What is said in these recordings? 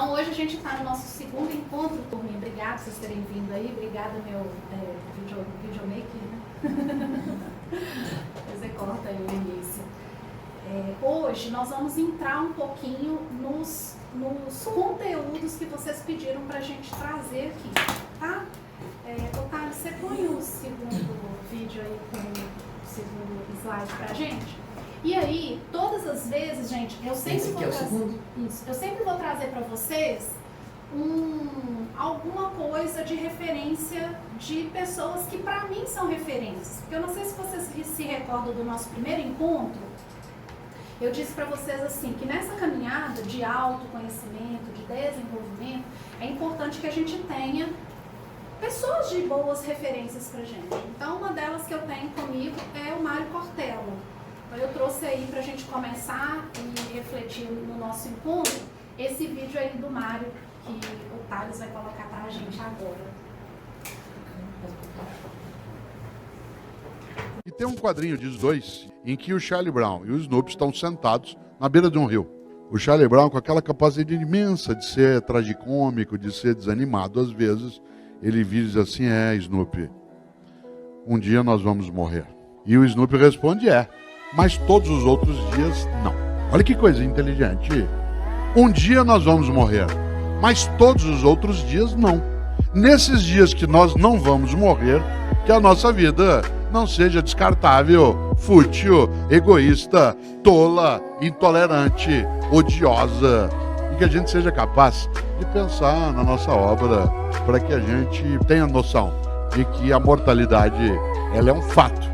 Então hoje a gente está no nosso segundo encontro, turminha. Obrigada por vocês terem vindo aí. Obrigada, meu videomaker, né? Você corta aí o início. Hoje nós vamos entrar um pouquinho nos conteúdos que vocês pediram para a gente trazer aqui, tá? Otávio, você põe o segundo vídeo aí com o segundo slide pra gente? E aí, todas as vezes, gente, eu sempre vou trazer para vocês alguma coisa de referência de pessoas que para mim são referências. Porque eu não sei se vocês se recordam do nosso primeiro encontro. Eu disse para vocês assim, que nessa caminhada de autoconhecimento, de desenvolvimento, é importante que a gente tenha pessoas de boas referências pra gente. Então, uma delas que eu tenho comigo é o Mário Cortella. Então, eu trouxe aí pra gente começar e refletir no nosso encontro, esse vídeo aí do Mário, que o Thales vai colocar pra gente agora. E tem um quadrinho de dois, em que o Charlie Brown e o Snoopy estão sentados na beira de um rio. O Charlie Brown, com aquela capacidade imensa de ser tragicômico, de ser desanimado às vezes, ele diz assim: Snoopy, um dia nós vamos morrer. E o Snoopy responde: mas todos os outros dias não. Olha que coisa inteligente. Um dia nós vamos morrer, mas todos os outros dias não. Nesses dias que nós não vamos morrer, que a nossa vida não seja descartável, fútil, egoísta, tola, intolerante, odiosa, e que a gente seja capaz de pensar na nossa obra para que a gente tenha noção de que a mortalidade, ela é um fato,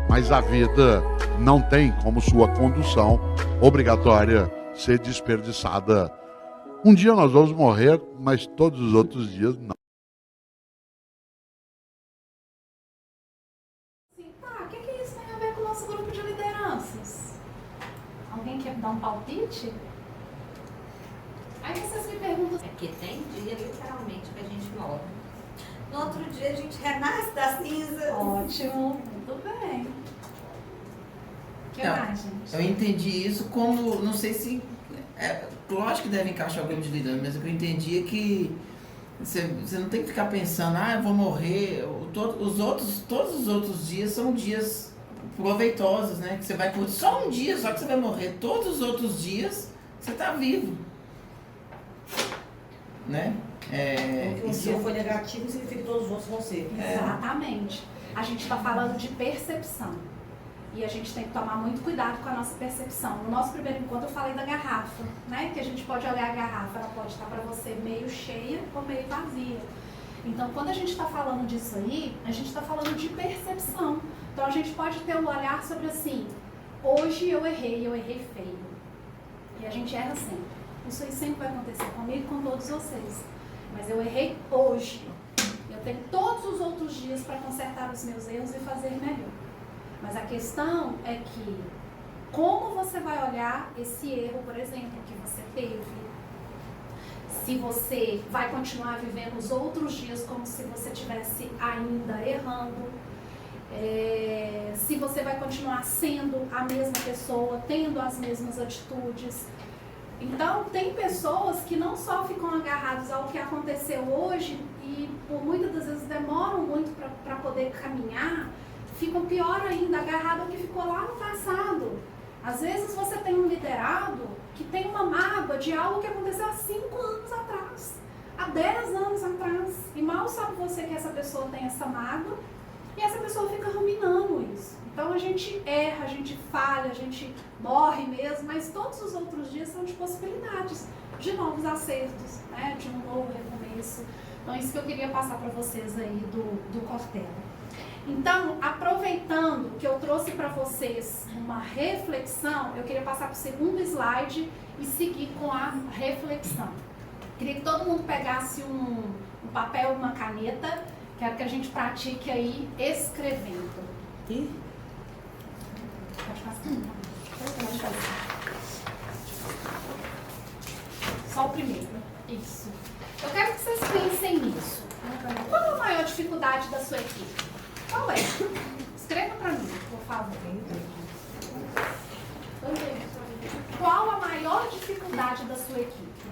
mas a vida não tem como sua condução obrigatória ser desperdiçada. Um dia nós vamos morrer, mas todos os outros dias não. O que isso tem a ver com o nosso grupo de lideranças? Alguém quer dar um palpite? Aí vocês me perguntam... É que tem dia, literalmente, que a gente morre. No outro dia, a gente renasce da cinza. Ótimo, muito bem. Que mais, gente? Eu entendi isso como, não sei se... lógico que deve encaixar o grupo de liderança, mas o que eu entendi é que você não tem que ficar pensando, eu vou morrer. Todos os outros dias são dias proveitosos, né? Que você vai curtir só um dia, só que você vai morrer. Todos os outros dias, você está vivo. Né? Um dia foi negativo, significa que todos os outros vão ser. Exatamente. A gente está falando de percepção. E a gente tem que tomar muito cuidado com a nossa percepção. No nosso primeiro encontro eu falei da garrafa, né? Que a gente pode olhar a garrafa, ela pode estar para você meio cheia ou meio vazia. Então, quando a gente está falando disso aí, a gente está falando de percepção. Então, a gente pode ter um olhar sobre assim, hoje eu errei feio. E a gente erra sempre. Isso aí sempre vai acontecer comigo e com todos vocês. Mas eu errei hoje. Eu tenho todos os outros dias para consertar os meus erros e fazer melhor. Mas a questão é que, como você vai olhar esse erro, por exemplo, que você teve? Se você vai continuar vivendo os outros dias como se você estivesse ainda errando, se você vai continuar sendo a mesma pessoa, tendo as mesmas atitudes. Então, tem pessoas que não só ficam agarradas ao que aconteceu hoje e por muitas das vezes demoram muito para poder caminhar, ficam pior ainda, agarrado ao que ficou lá no passado. Às vezes você tem um liderado que tem uma mágoa de algo que aconteceu há 5 anos atrás, há 10 anos atrás, e mal sabe você que essa pessoa tem essa mágoa, e essa pessoa fica ruminando isso. Então a gente erra, a gente falha, a gente morre mesmo, mas todos os outros dias são de possibilidades, de novos acertos, né? De um novo recomeço. Então isso que eu queria passar para vocês aí do Cortella. Então, aproveitando que eu trouxe para vocês uma reflexão, eu queria passar para o segundo slide e seguir com a reflexão. Queria que todo mundo pegasse um papel e uma caneta, quero que a gente pratique aí escrevendo. Pode passar? Pode fazer. Só o primeiro. Isso. Eu quero que vocês pensem nisso. Qual é a maior dificuldade da sua equipe? Qual é? Escreva para mim, por favor. Qual a maior dificuldade da sua equipe?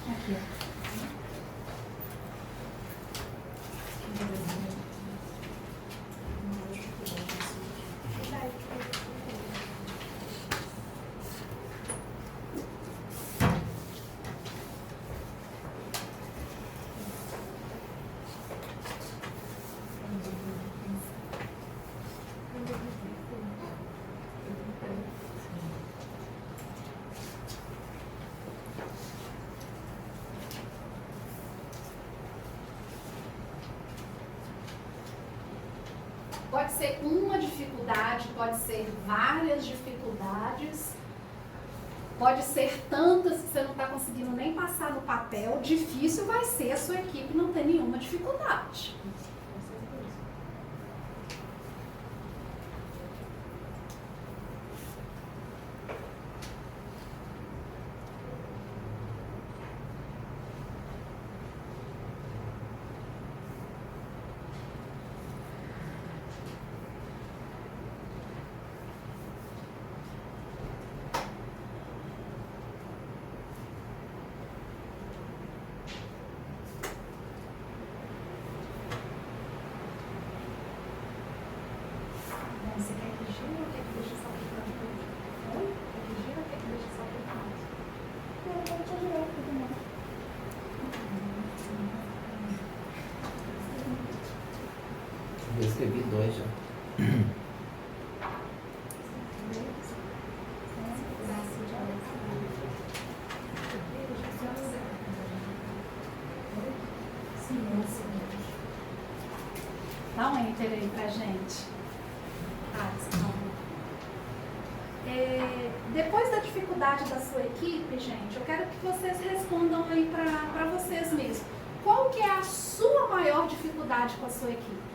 Aqui, pode ser uma dificuldade, pode ser várias dificuldades, pode ser tantas que você não está conseguindo nem passar no papel. Difícil vai ser a sua equipe não ter nenhuma dificuldade. Você quer que gire ou quer que deixe só aplicado? Oi? Quer que gire ou quer que deixe só aplicado? Não, eu vou te girar tudo mais. Eu escrevi 2 já. Dá um enter aí pra gente. Depois da dificuldade da sua equipe, gente, eu quero que vocês respondam aí para vocês mesmos. Qual que é a sua maior dificuldade com a sua equipe?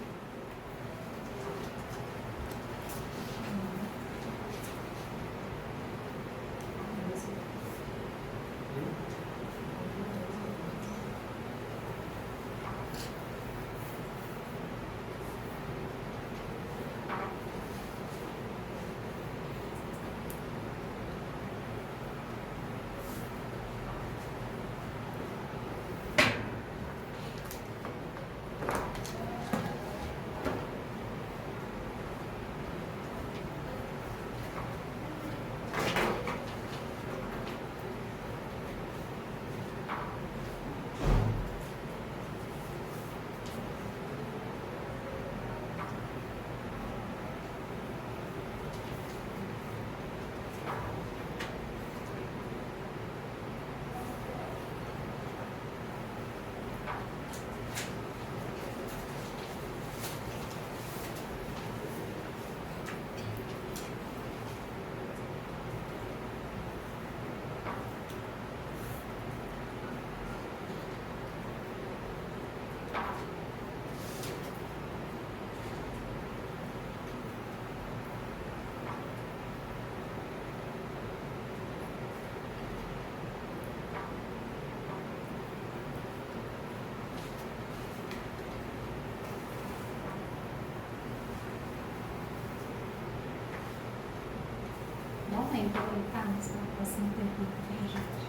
Não tem para tá? Mas na próxima pergunta, gente.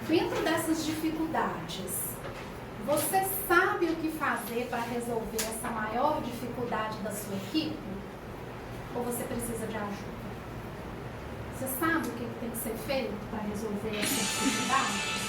Dentro dessas dificuldades, você sabe o que fazer para resolver essa maior dificuldade da sua equipe? Ou você precisa de ajuda? Você sabe o que tem que ser feito para resolver essa dificuldade?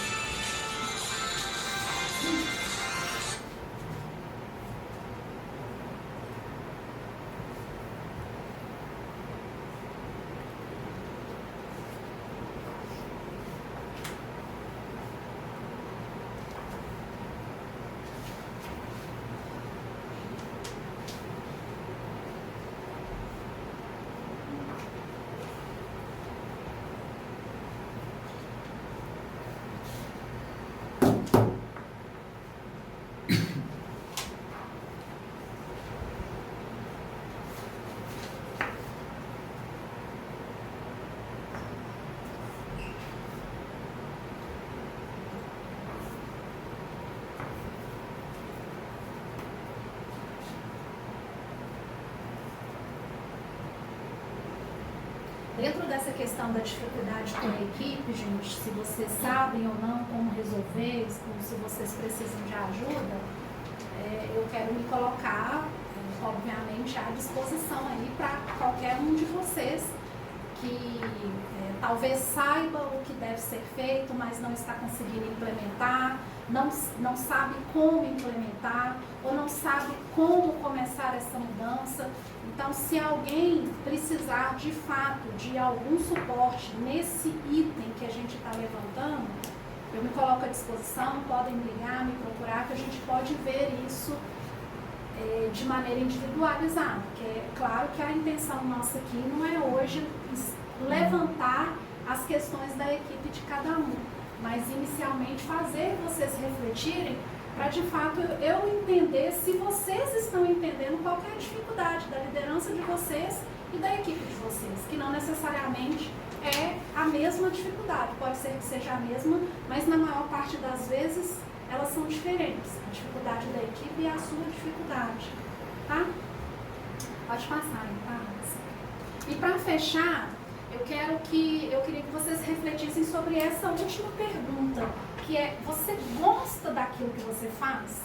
dentro dessa questão da dificuldade com a equipe, gente, se vocês sabem ou não como resolver, se vocês precisam de ajuda, eu quero me colocar, obviamente, à disposição aí para qualquer um de vocês que talvez saiba o que deve ser feito, mas não está conseguindo implementar, não sabe como implementar, ou não sabe como começar essa mudança. Então, se alguém precisar de fato de algum suporte nesse item que a gente está levantando, eu me coloco à disposição, podem me ligar, me procurar, que a gente pode ver isso de maneira individualizada. Porque é claro que a intenção nossa aqui não é hoje levantar as questões da equipe de cada um, mas inicialmente fazer vocês refletirem para de fato eu entender se vocês estão entendendo qual que é a dificuldade da liderança de vocês e da equipe de vocês, que não necessariamente é a mesma dificuldade, pode ser que seja a mesma, mas na maior parte das vezes elas são diferentes, a dificuldade da equipe e a sua dificuldade, tá? Pode passar, tá? E para fechar, eu queria que vocês refletissem sobre essa última pergunta, que é, você gosta daquilo que você faz?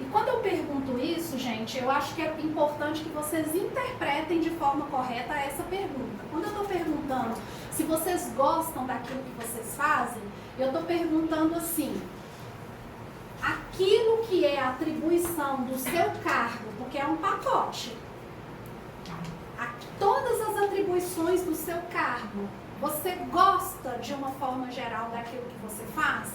E quando eu pergunto isso, gente, eu acho que é importante que vocês interpretem de forma correta essa pergunta. Quando eu estou perguntando se vocês gostam daquilo que vocês fazem, eu estou perguntando assim, aquilo que é a atribuição do seu cargo, porque é um pacote, todas as atribuições do seu cargo, você gosta de uma forma geral daquilo que você faz?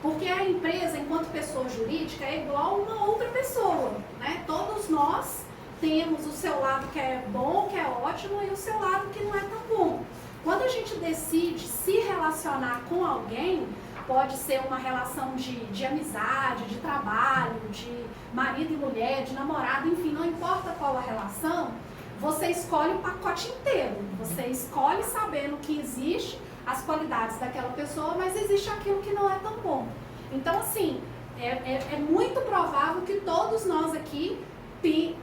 Porque a empresa, enquanto pessoa jurídica, é igual uma outra pessoa, né? Todos nós temos o seu lado que é bom, que é ótimo, e o seu lado que não é tão bom. Quando a gente decide se relacionar com alguém, pode ser uma relação de amizade, de trabalho, de marido e mulher, de namorado, enfim, não importa qual a relação, você escolhe o pacote inteiro. Você escolhe sabendo que existe as qualidades daquela pessoa, mas existe aquilo que não é tão bom. Então, assim, é muito provável que todos nós aqui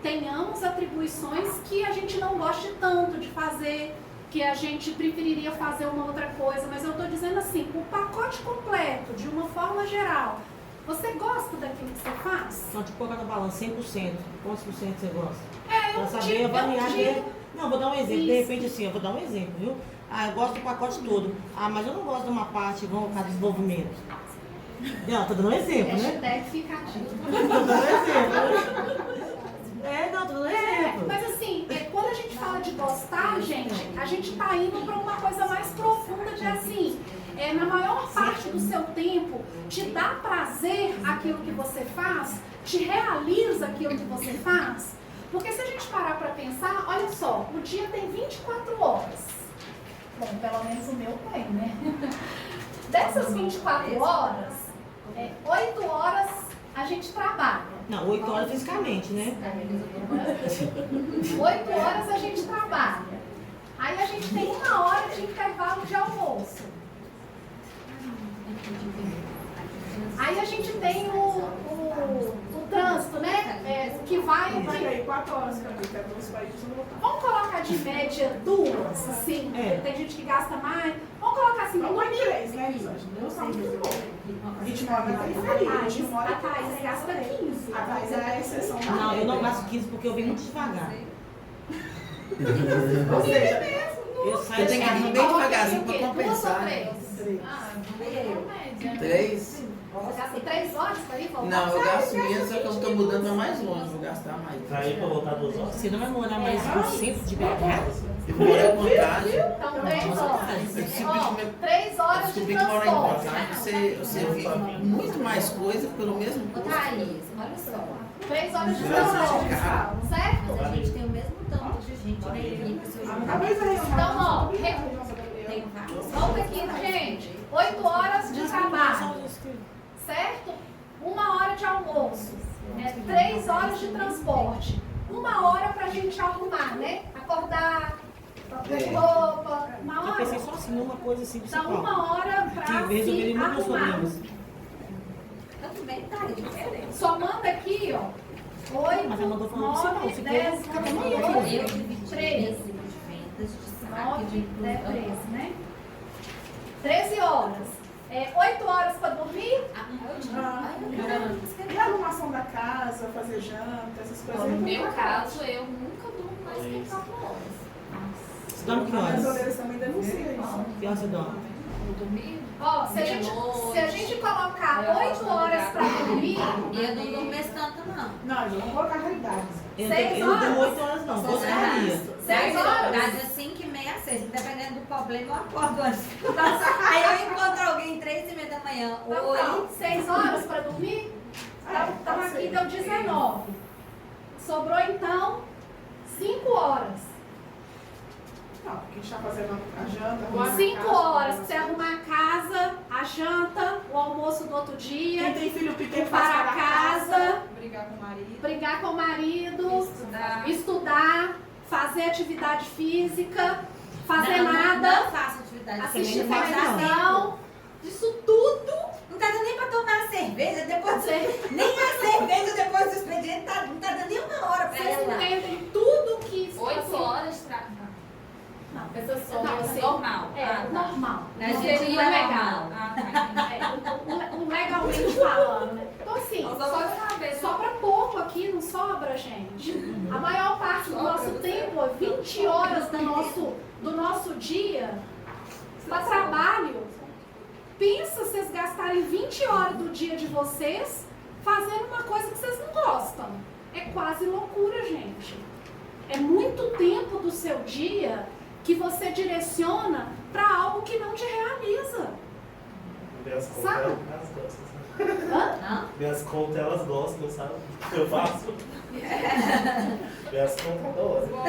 tenhamos atribuições que a gente não goste tanto de fazer, que a gente preferiria fazer uma outra coisa, mas eu estou dizendo assim, o pacote completo, de uma forma geral, você gosta daquilo que você faz? Então, tipo, colocar na balança 100%. Quantos por cento você gosta? Eu Pra saber avaliar dele. Não, vou dar um exemplo. Isso. De repente, assim, eu vou dar um exemplo, viu? Eu gosto do pacote todo. Mas eu não gosto de uma parte, vamos colocar desenvolvimento. Não, tô dando um exemplo, né? Hashtag fica ativo. Tô dando um exemplo. Tô dando um exemplo. Mas assim, quando a gente fala de gostar, gente, a gente tá indo para uma coisa mais profunda de assim, na maior parte do seu tempo, te dá prazer aquilo que você faz, te realiza aquilo que você faz. Porque se a gente parar para pensar, olha só, o dia tem 24 horas. Bom, pelo menos o meu tem, né? Dessas 24 horas, 8 horas a gente trabalha. Não, 8 horas fisicamente, né? 8 horas a gente trabalha. Aí a gente tem 1 hora de intervalo de almoço. Aí a gente tem o trânsito, né? O que vai... Aí 4 horas para mim, que é 2 países no local. Vamos colocar de média 2, assim, tem gente que gasta mais. Vamos colocar assim, Não é 3, né, Elisângela? Deus tá muito bom. A gente mora na periferia, a gente mora a Thaís gasta 15. A Thaís é a exceção da Não, eu não regra. gasto 15 porque eu venho muito devagar. Ou seja, Eu saio Eu tenho que vir bem devagarzinho para compensar. 3? três. 3? Você gasta 3 horas para ir voltar? Não, eu gasto menos, só que eu estou mudando para mais longe, vou gastar mais. Pra ir pra voltar 2 horas. Você não vai morar mais no centro de BH? Eu moro em Contagem. Então, 3 horas. Eu descobri Ó, que 3 horas de que moro em transporte. Contagem, você vive muito mais coisa pelo mesmo custo. Thaís, olha só. 3 horas de Graças a transporte, Deus. certo? A gente tem o mesmo tanto de gente na equipe. Talvez aí Então, ó, Tem vários. volta aqui, gente. 8 horas de trabalho, certo? 1 hora de almoço, 3 horas de transporte, 1 hora pra gente arrumar, né? Acordar, pôr roupa, 1 Eu pensei hora. só assim, numa coisa assim, Então, principal. 1 hora pra Que se resolveria muitos arrumar. problemas. Tudo bem, tá aí, diferente. Somando aqui, ó, 8, Mas ela mandou falando 9, principal, 10, ficou cada um Eu 11, dividi 13. esse de vendas de 9, 10, 13, né? 13 horas. 8 horas para dormir? E a arrumação da casa, fazer janta, essas coisas? No meu caso, eu nunca durmo mais que 4 horas. Você dorme que As horas? brasileiras também denunciam isso. Que horas você dorme? Eu dormi? Ó, se a gente colocar 8 horas para dormir, E eu não durmo mais tanto, não. Não, eu não vou colocar realidade. Eu 6 não durmo horas? 8 horas não, Sou 12 por dia. 6 horas? Das 5h30 às 6, dependendo do problema, eu acordo antes. Aí eu encontro alguém 3h30 da manhã. Então, Oi. 6 horas para dormir? Então aqui deu 19. Sobrou então 5 horas. Não, porque a gente tá fazendo a janta. arrumando a 5 casa, horas pra você arrumar a casa, a janta, o almoço do outro Quem dia, tem filho pequeno limpar faz a para casa, Brigar com o marido. brigar com o marido, Estudar. estudar, fazer atividade física, fazer Não nada, faço atividade assistir também não faço, televisão, isso tudo. Não tá dando nem pra tomar a cerveja depois Você- nem a cerveja depois do expediente não tá dando nem uma hora pra Vocês ela. entendem tudo que 8 assim, horas Não, Essa só não, é assim, normal. É, Ah, o tá. normal. Na Não, gente não é legal. Ah, tá. O legalmente falando, né? Então assim, Só sobra pouco aqui, não sobra, gente. A maior parte do nosso tempo, 20 horas do nosso dia para trabalho. Pensa vocês gastarem 20 horas do dia de vocês fazendo uma coisa que vocês não gostam. É quase loucura, gente. É muito tempo do seu dia que você direciona para algo que não te realiza. Minhas contas, Sabe? elas gostam, sabe? Hã? Minhas contas, elas gostam, sabe? Eu faço. Minhas contas gostam.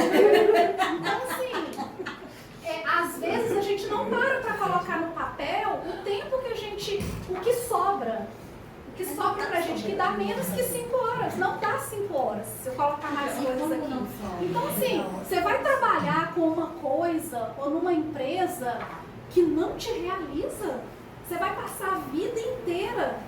Então, assim, às vezes a gente não para colocar no papel o tempo que a gente, o que sobra. O que sobra pra gente, que dá menos que 5 horas. Não dá 5 horas, se eu colocar mais coisas aqui. Então, assim, você vai trabalhar com uma coisa ou numa empresa que não te realiza, você vai passar a vida inteira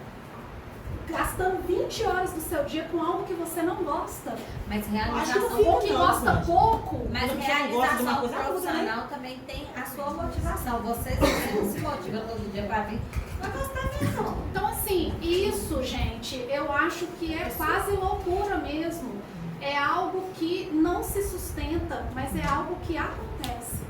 gastando 20 horas do seu dia com algo que você não gosta. Mas Acho que realização, não fica Ou que não, gosta gente. pouco. mas Quando você não gosta de uma realização coisa, profissional também tem a sua motivação. Você não se motiva todo dia para vir, vai gostar mesmo. Então, assim, isso, gente, eu acho que é quase loucura mesmo. É algo que não se sustenta, mas é algo que acontece.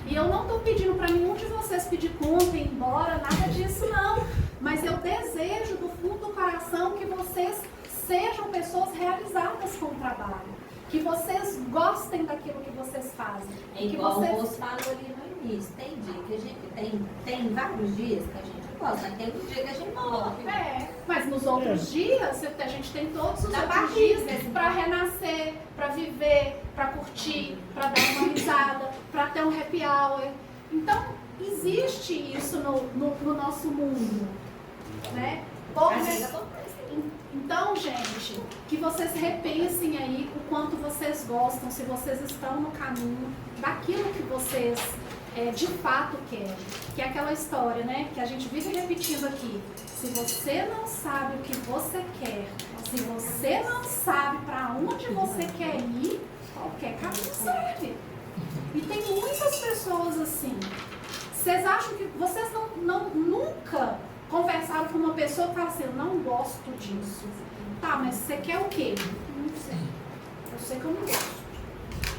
E eu não estou pedindo para nenhum de vocês pedir conta e ir embora, nada disso não. Mas eu desejo do fundo do coração que vocês sejam pessoas realizadas com o trabalho. Que vocês gostem daquilo que vocês fazem. É que igual vocês... o Rosso falou ali no início. Tem dia que a gente tem vários dias que a gente gosta, mas tem um dia que a gente morre. Mas nos outros dias, a gente tem todos os Dá outros pra dias rir, para renascer, para viver, para curtir, para dar uma risada, para ter um happy hour. Então, existe isso no nosso mundo, né? Então, gente, que vocês repensem aí o quanto vocês gostam, se vocês estão no caminho daquilo que vocês de fato querem. Que é aquela história, né? Que a gente vive repetindo aqui. Se você não sabe o que você quer, se você não sabe para onde você quer ir, qualquer caminho serve. E tem muitas pessoas assim. Vocês acham que vocês nunca conversaram com uma pessoa que fala assim, eu não gosto disso. Tá, mas você quer o quê? Não sei. Eu sei que eu não gosto.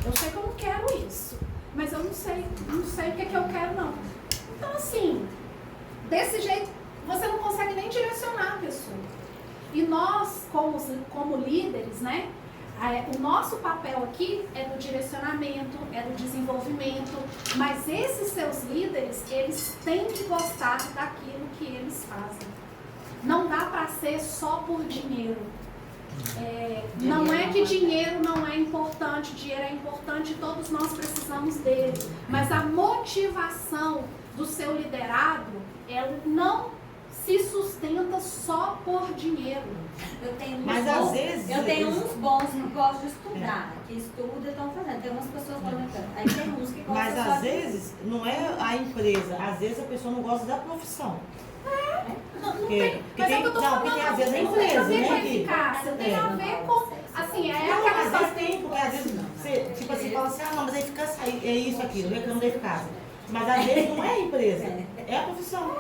Eu sei que eu não quero isso. Mas eu não sei o que é que eu quero não. Então assim, desse jeito, você não consegue nem direcionar a pessoa. E nós, como líderes, né? O nosso papel aqui é do direcionamento, é do desenvolvimento, mas esses seus líderes, eles têm que gostar daquilo que eles fazem. Não dá para ser só por dinheiro. Não é que dinheiro não é importante, dinheiro é importante e todos nós precisamos dele. Mas a motivação do seu liderado, ela não se sustenta só por dinheiro. Eu tenho uns Mas bons, às vezes eu tenho eles- uns bons que gostam de estudar, que estudam e estão fazendo. Tem umas pessoas comentando. Aí tem uns que gostam Mas só às de- vezes não é a empresa, às vezes a pessoa não gosta da profissão. Não Porque- tem, porque mas tem- é o que eu tô não, falando, porque às vezes é não tem a empresa, ver né, com que- eficácia, tem a ver com, assim, é Não, aquela às história. vezes tem, porque às vezes você, tipo assim, fala assim, não, mas a eficácia é isso, aquilo, reclamo da eficácia. Mas às vezes não é a empresa, é a profissão.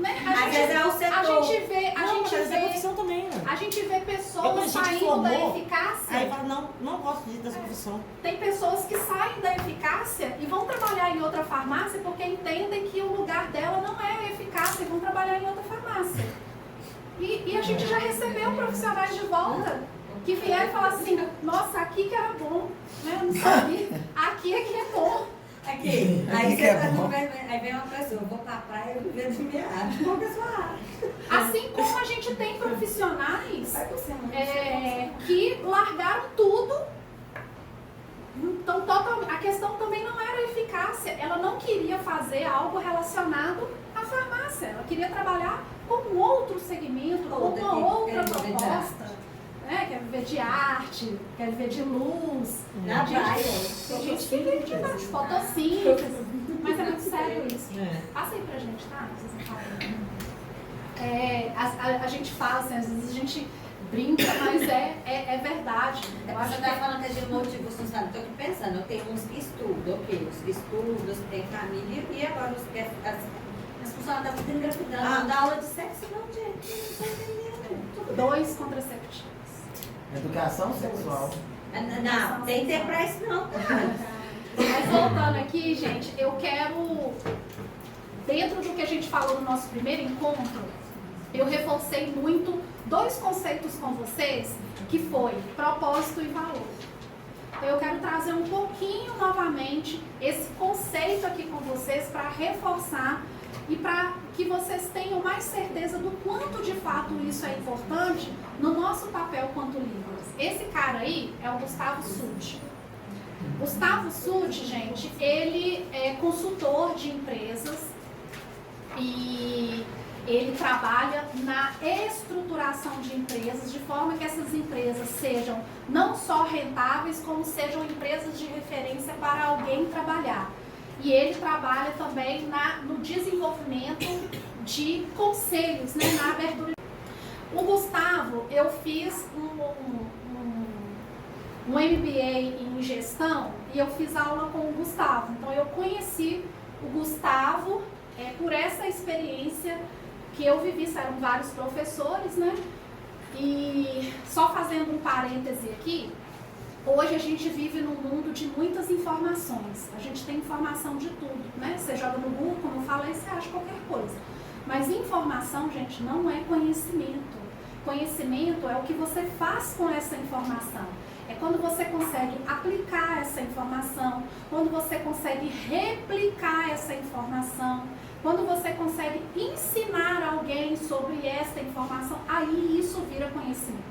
Às vezes é o setor. A gente vê, Mas é a profissão também, né? a gente vê É quando a pessoas gente saindo formou, da eficácia. Aí fala, não gosto dessa profissão. Tem pessoas que saem da eficácia e vão trabalhar em outra farmácia porque entendem que o lugar dela não é a eficácia e vão trabalhar em outra farmácia. E a gente já recebeu profissionais de volta que vieram falar assim, nossa, aqui que era bom, né? Eu não sabia, aqui é que é bom. Aqui. Aqui Aí que é você bom. aí vem uma pessoa, vou pra praia e viver de minha arte. Qual que é a sua arte? Assim como a gente tem profissionais que largaram tudo. Então, a questão também não era a eficácia. Ela não queria fazer algo relacionado à farmácia. Ela queria trabalhar com um outro segmento, com uma outra proposta. Né? Quer viver de arte, quer viver de luz. Na praia. Tem gente que vive de fotossíntese. Mas é muito sério isso. Passa aí pra gente, tá? Vocês não falam. A gente fala assim, às vezes a gente brinca, mas é verdade. Eu acho que tá falando que a gente motiva os funcionários. Estou aqui pensando, eu tenho uns que estudam, ok? Os que estudam, os que têm família, e agora os que as funcionárias estão engravidando, dá aula de sexo, não, gente, não estou entendendo. 2 contraceptivos. Educação sexual. Não, tem tempo pra isso não. Mas voltando aqui, gente, eu quero, dentro do que a gente falou no nosso primeiro encontro, eu reforcei muito 2 conceitos com vocês, que foi propósito e valor. Então eu quero trazer um pouquinho novamente esse conceito aqui com vocês para reforçar e para que vocês tenham mais certeza do quanto de fato isso é importante no nosso papel quanto líderes. Esse cara aí é o Gustavo Sutti. Gustavo Sutti, gente, ele é consultor de empresas e ele trabalha na estruturação de empresas de forma que essas empresas sejam não só rentáveis, como sejam empresas de referência para alguém trabalhar. E ele trabalha também no desenvolvimento de conselhos, né, na abertura. O Gustavo, eu fiz um MBA em gestão e eu fiz aula com o Gustavo. Então eu conheci o Gustavo por essa experiência que eu vivi, eram vários professores, né? E só fazendo um parêntese aqui, hoje a gente vive num mundo de muitas informações. A gente tem informação de tudo, né? Você joga no Google, como eu falei, você acha qualquer coisa. Mas informação, gente, não é conhecimento. Conhecimento é o que você faz com essa informação. É quando você consegue aplicar essa informação, quando você consegue replicar essa informação, quando você consegue ensinar alguém sobre essa informação, aí isso vira conhecimento.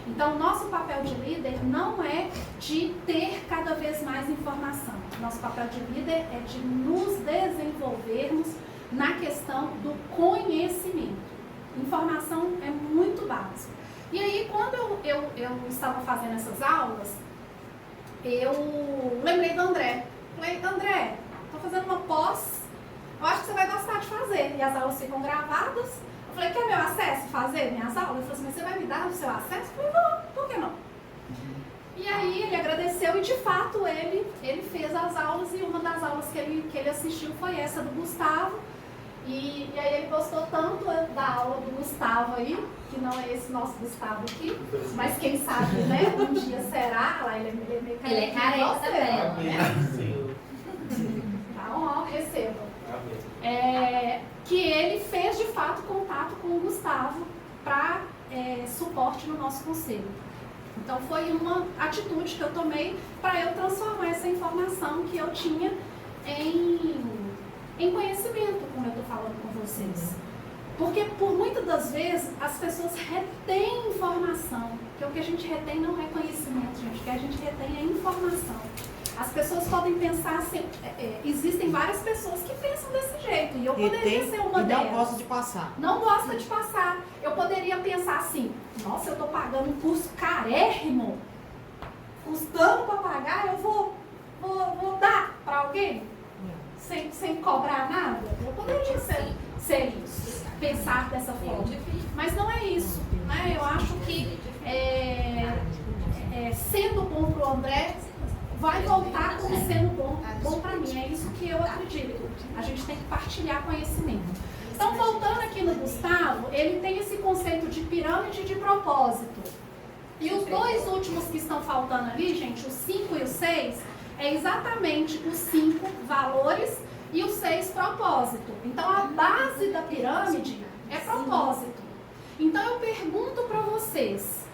Então, nosso papel de líder não é de ter cada vez mais informação. Nosso papel de líder é de nos desenvolvermos na questão do conhecimento. Informação é muito básica. E aí, quando eu estava fazendo essas aulas, eu lembrei do André. Falei, André, estou fazendo uma pós, eu acho que você vai gostar de fazer. E as aulas ficam gravadas. Eu falei, quer meu acesso fazer minhas aulas? Ele falou assim, mas você vai me dar o seu acesso? Eu falei, vou, por que não? E aí ele agradeceu e de fato ele fez as aulas e uma das aulas que ele assistiu foi essa do Gustavo. E aí ele gostou tanto da aula do Gustavo aí, que não é esse nosso Gustavo aqui, mas quem sabe, né, um dia será, lá ele é meio careca. Ele é careca também, né? Sim. Então, ó, receba. Amém. Que ele fez de fato contato com o Gustavo para suporte no nosso conselho. Então foi uma atitude que eu tomei para eu transformar essa informação que eu tinha em conhecimento, como eu estou falando com vocês. Porque por muitas das vezes as pessoas retêm informação, porque o que a gente retém não é conhecimento, gente, o que a gente retém é informação. As pessoas podem pensar assim, existem várias pessoas que pensam desse jeito, e eu poderia ser uma delas. Não gosta de passar. Não gosta de passar. Eu poderia pensar assim, nossa, eu estou pagando um curso carérrimo, custando para pagar, eu vou dar para alguém, sem cobrar nada? Eu poderia ser isso, pensar dessa forma. Mas não é isso, né? Eu acho que, sendo bom para o André, vai voltar como sendo bom para mim. É isso que eu acredito. A gente tem que partilhar conhecimento. Então, voltando aqui no Gustavo, ele tem esse conceito de pirâmide de propósito. E os dois últimos que estão faltando ali, gente, o 5 e o 6, é exatamente os 5 valores e os 6 propósito. Então, a base da pirâmide é propósito. Então, eu pergunto para vocês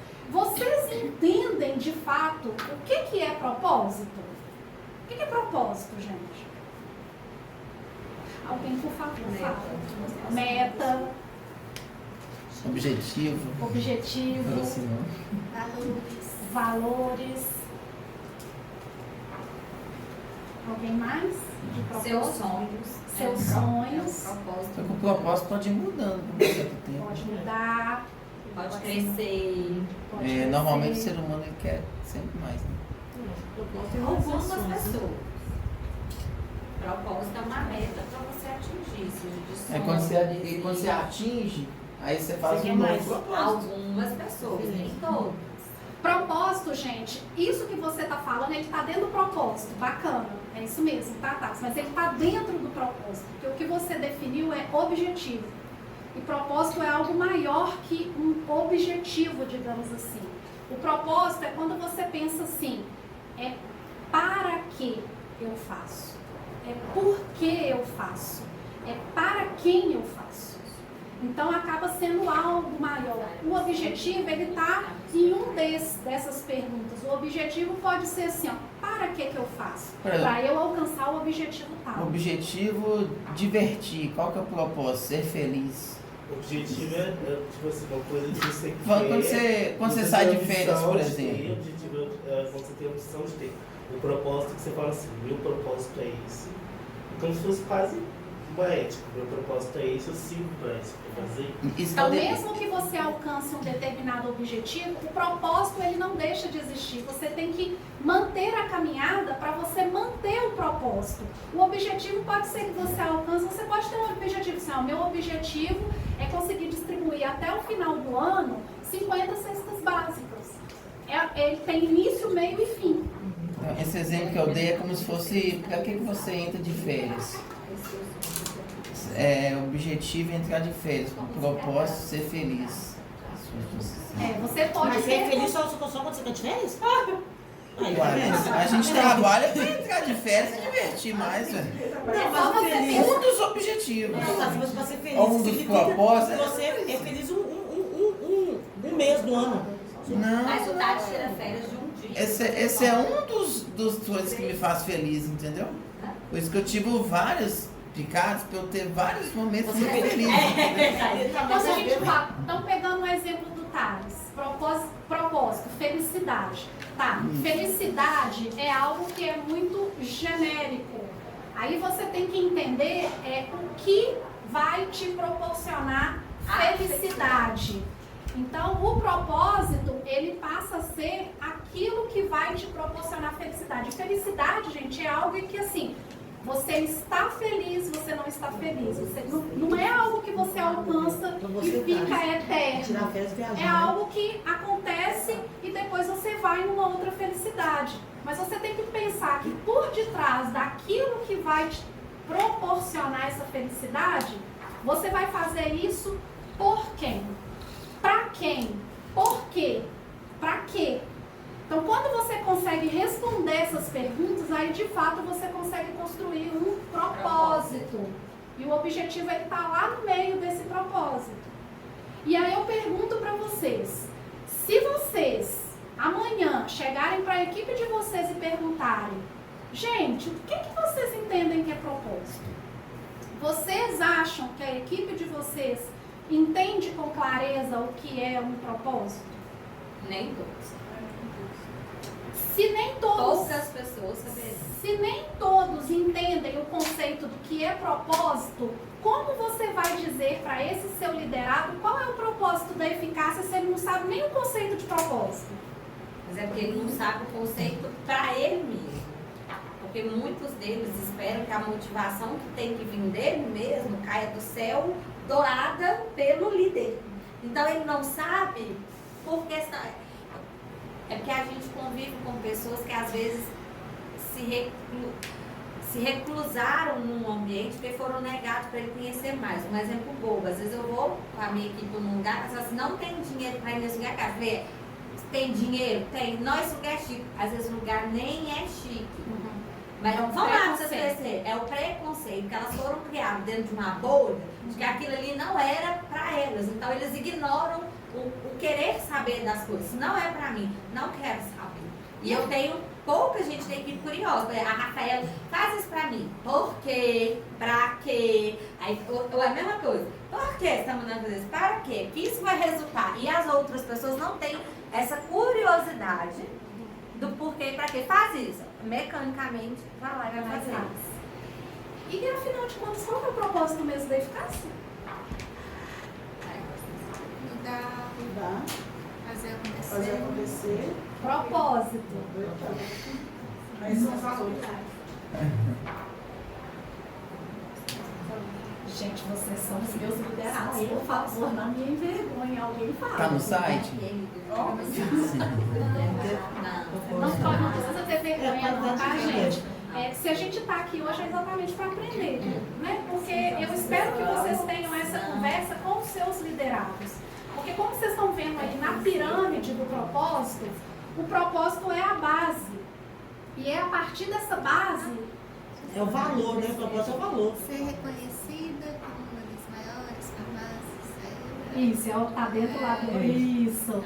entendem de fato o que é propósito? O que é propósito, gente? Alguém, por favor, fala. Meta. Objetivo. Valores. Alguém mais? De propósito? Seus sonhos. Só que o propósito pode ir mudando com o tempo. Pode mudar. Pode crescer. Normalmente o ser humano ele quer sempre mais. Né? Algumas pessoas. Propósito é uma meta para você atingir. Quando você atinge, aí você faz um novo propósito. Algumas pessoas, nem todas. Propósito, gente, isso que você está falando, ele está dentro do propósito. Bacana, é isso mesmo, tá? Mas ele está dentro do propósito. Porque o que você definiu é objetivo. E propósito é algo maior que um objetivo, digamos assim. O propósito é quando você pensa assim, é para que eu faço, é por que eu faço, é para quem eu faço. Então acaba sendo algo maior. O objetivo, ele está em dessas perguntas. O objetivo pode ser assim, ó, para que eu faço? Para eu alcançar o objetivo tal. O objetivo, divertir. Qual que é o propósito? Ser feliz. O objetivo é tipo assim, uma coisa que você quer. Quando você sai de férias, por exemplo. O objetivo é quando você tem a opção de ter o propósito que você fala assim, meu propósito é esse. Então se fosse quase uma ética, meu propósito é esse, eu sigo para isso, para fazer. Então mesmo que você alcance um determinado objetivo, o propósito ele não deixa de existir. Você tem que manter a caminhada para você manter o propósito. O objetivo pode ser que você alcance, você pode ter um objetivo assim, ó, meu objetivo é conseguir distribuir até o final do ano 50 cestas básicas. Ele tem início, meio e fim. Esse exemplo que eu dei é como se fosse, para que você entra de férias? O objetivo é entrar de férias, o propósito é ser feliz. Você pode Mas ser feliz só quando você está de férias? A gente trabalha para entrar de férias e divertir mais, velho. Um dos objetivos. Mas você ser feliz Um dos propósitos. Você é feliz um mês do ano. Não. Mas o Tati tira férias de um dia. Esse é um dos coisas que me faz feliz, entendeu? Por isso que eu tive vários picados para eu ter vários momentos de feliz. Então, se a gente fala, então pegando um exemplo do Thales, propósito, felicidade. Tá, felicidade é algo que é muito genérico. Aí você tem que entender o que vai te proporcionar felicidade. Então, o propósito, ele passa a ser aquilo que vai te proporcionar felicidade. Felicidade, gente, é algo que assim, você está feliz, você não está feliz. Você, não é algo que você alcança e fica eterno. É algo que acontece e depois você vai numa outra felicidade. Mas você tem que pensar que por detrás daquilo que vai te proporcionar essa felicidade, você vai fazer isso por quem? Pra quem? Por quê? Pra quê? Então, quando você consegue responder essas perguntas, aí de fato você consegue construir um propósito. E o objetivo é estar lá no meio desse propósito. E aí eu pergunto para vocês, se vocês amanhã chegarem para a equipe de vocês e perguntarem, gente, o que vocês entendem que é propósito? Vocês acham que a equipe de vocês entende com clareza o que é um propósito? Nem todos. Se nem todos, poucas pessoas saberiam. Se nem todos entendem o conceito do que é propósito, como você vai dizer para esse seu liderado qual é o propósito da eficácia se ele não sabe nem o conceito de propósito? Mas é porque ele não sabe o conceito para ele mesmo. Porque muitos deles esperam que a motivação que tem que vir dele mesmo caia do céu doada pelo líder. Então ele não sabe porque é porque a gente convive com pessoas que às vezes se reclusaram num ambiente porque foram negados para ele conhecer mais. Um exemplo bobo, às vezes eu vou com a minha equipe num lugar, mas assim, não tem dinheiro para ir nesse lugar, cara. Eu falei, tem dinheiro? Tem. Nós lugar é chique. Às vezes o lugar nem é chique. Mas vamos lá pra você crescer. É o preconceito, que elas foram criadas dentro de uma bolha, de que aquilo ali não era para elas. Então eles ignoram o querer saber das coisas. Não é para mim, não quero saber. E eu tenho pouca gente da equipe curiosa. A Rafaela faz isso pra mim. Por quê? Pra quê? Aí ou é a mesma coisa. Por que você está mandando fazer isso? Para quê? Que isso vai resultar. E as outras pessoas não têm essa curiosidade do porquê, pra quê. Faz isso. Mecanicamente, vai lá e vai fazer isso. E afinal de contas, qual é o propósito mesmo da eficácia? Mudar, Fazer fazer acontecer. Propósito. Aí são os valores. Gente, vocês são os meus liderados. Por favor, não me envergonhe. Alguém fala. Tá no site? Não precisa ter vergonha, não, tá, gente? Se a gente está aqui hoje é exatamente para aprender, né? Porque eu espero que vocês tenham essa conversa com os seus liderados. Porque como vocês estão vendo aí na pirâmide do propósito, o propósito é a base. E é a partir dessa base... É o valor, né? O propósito é o valor. Ser reconhecida como uma das maiores farmácias. Isso, tá dentro lá do... Isso.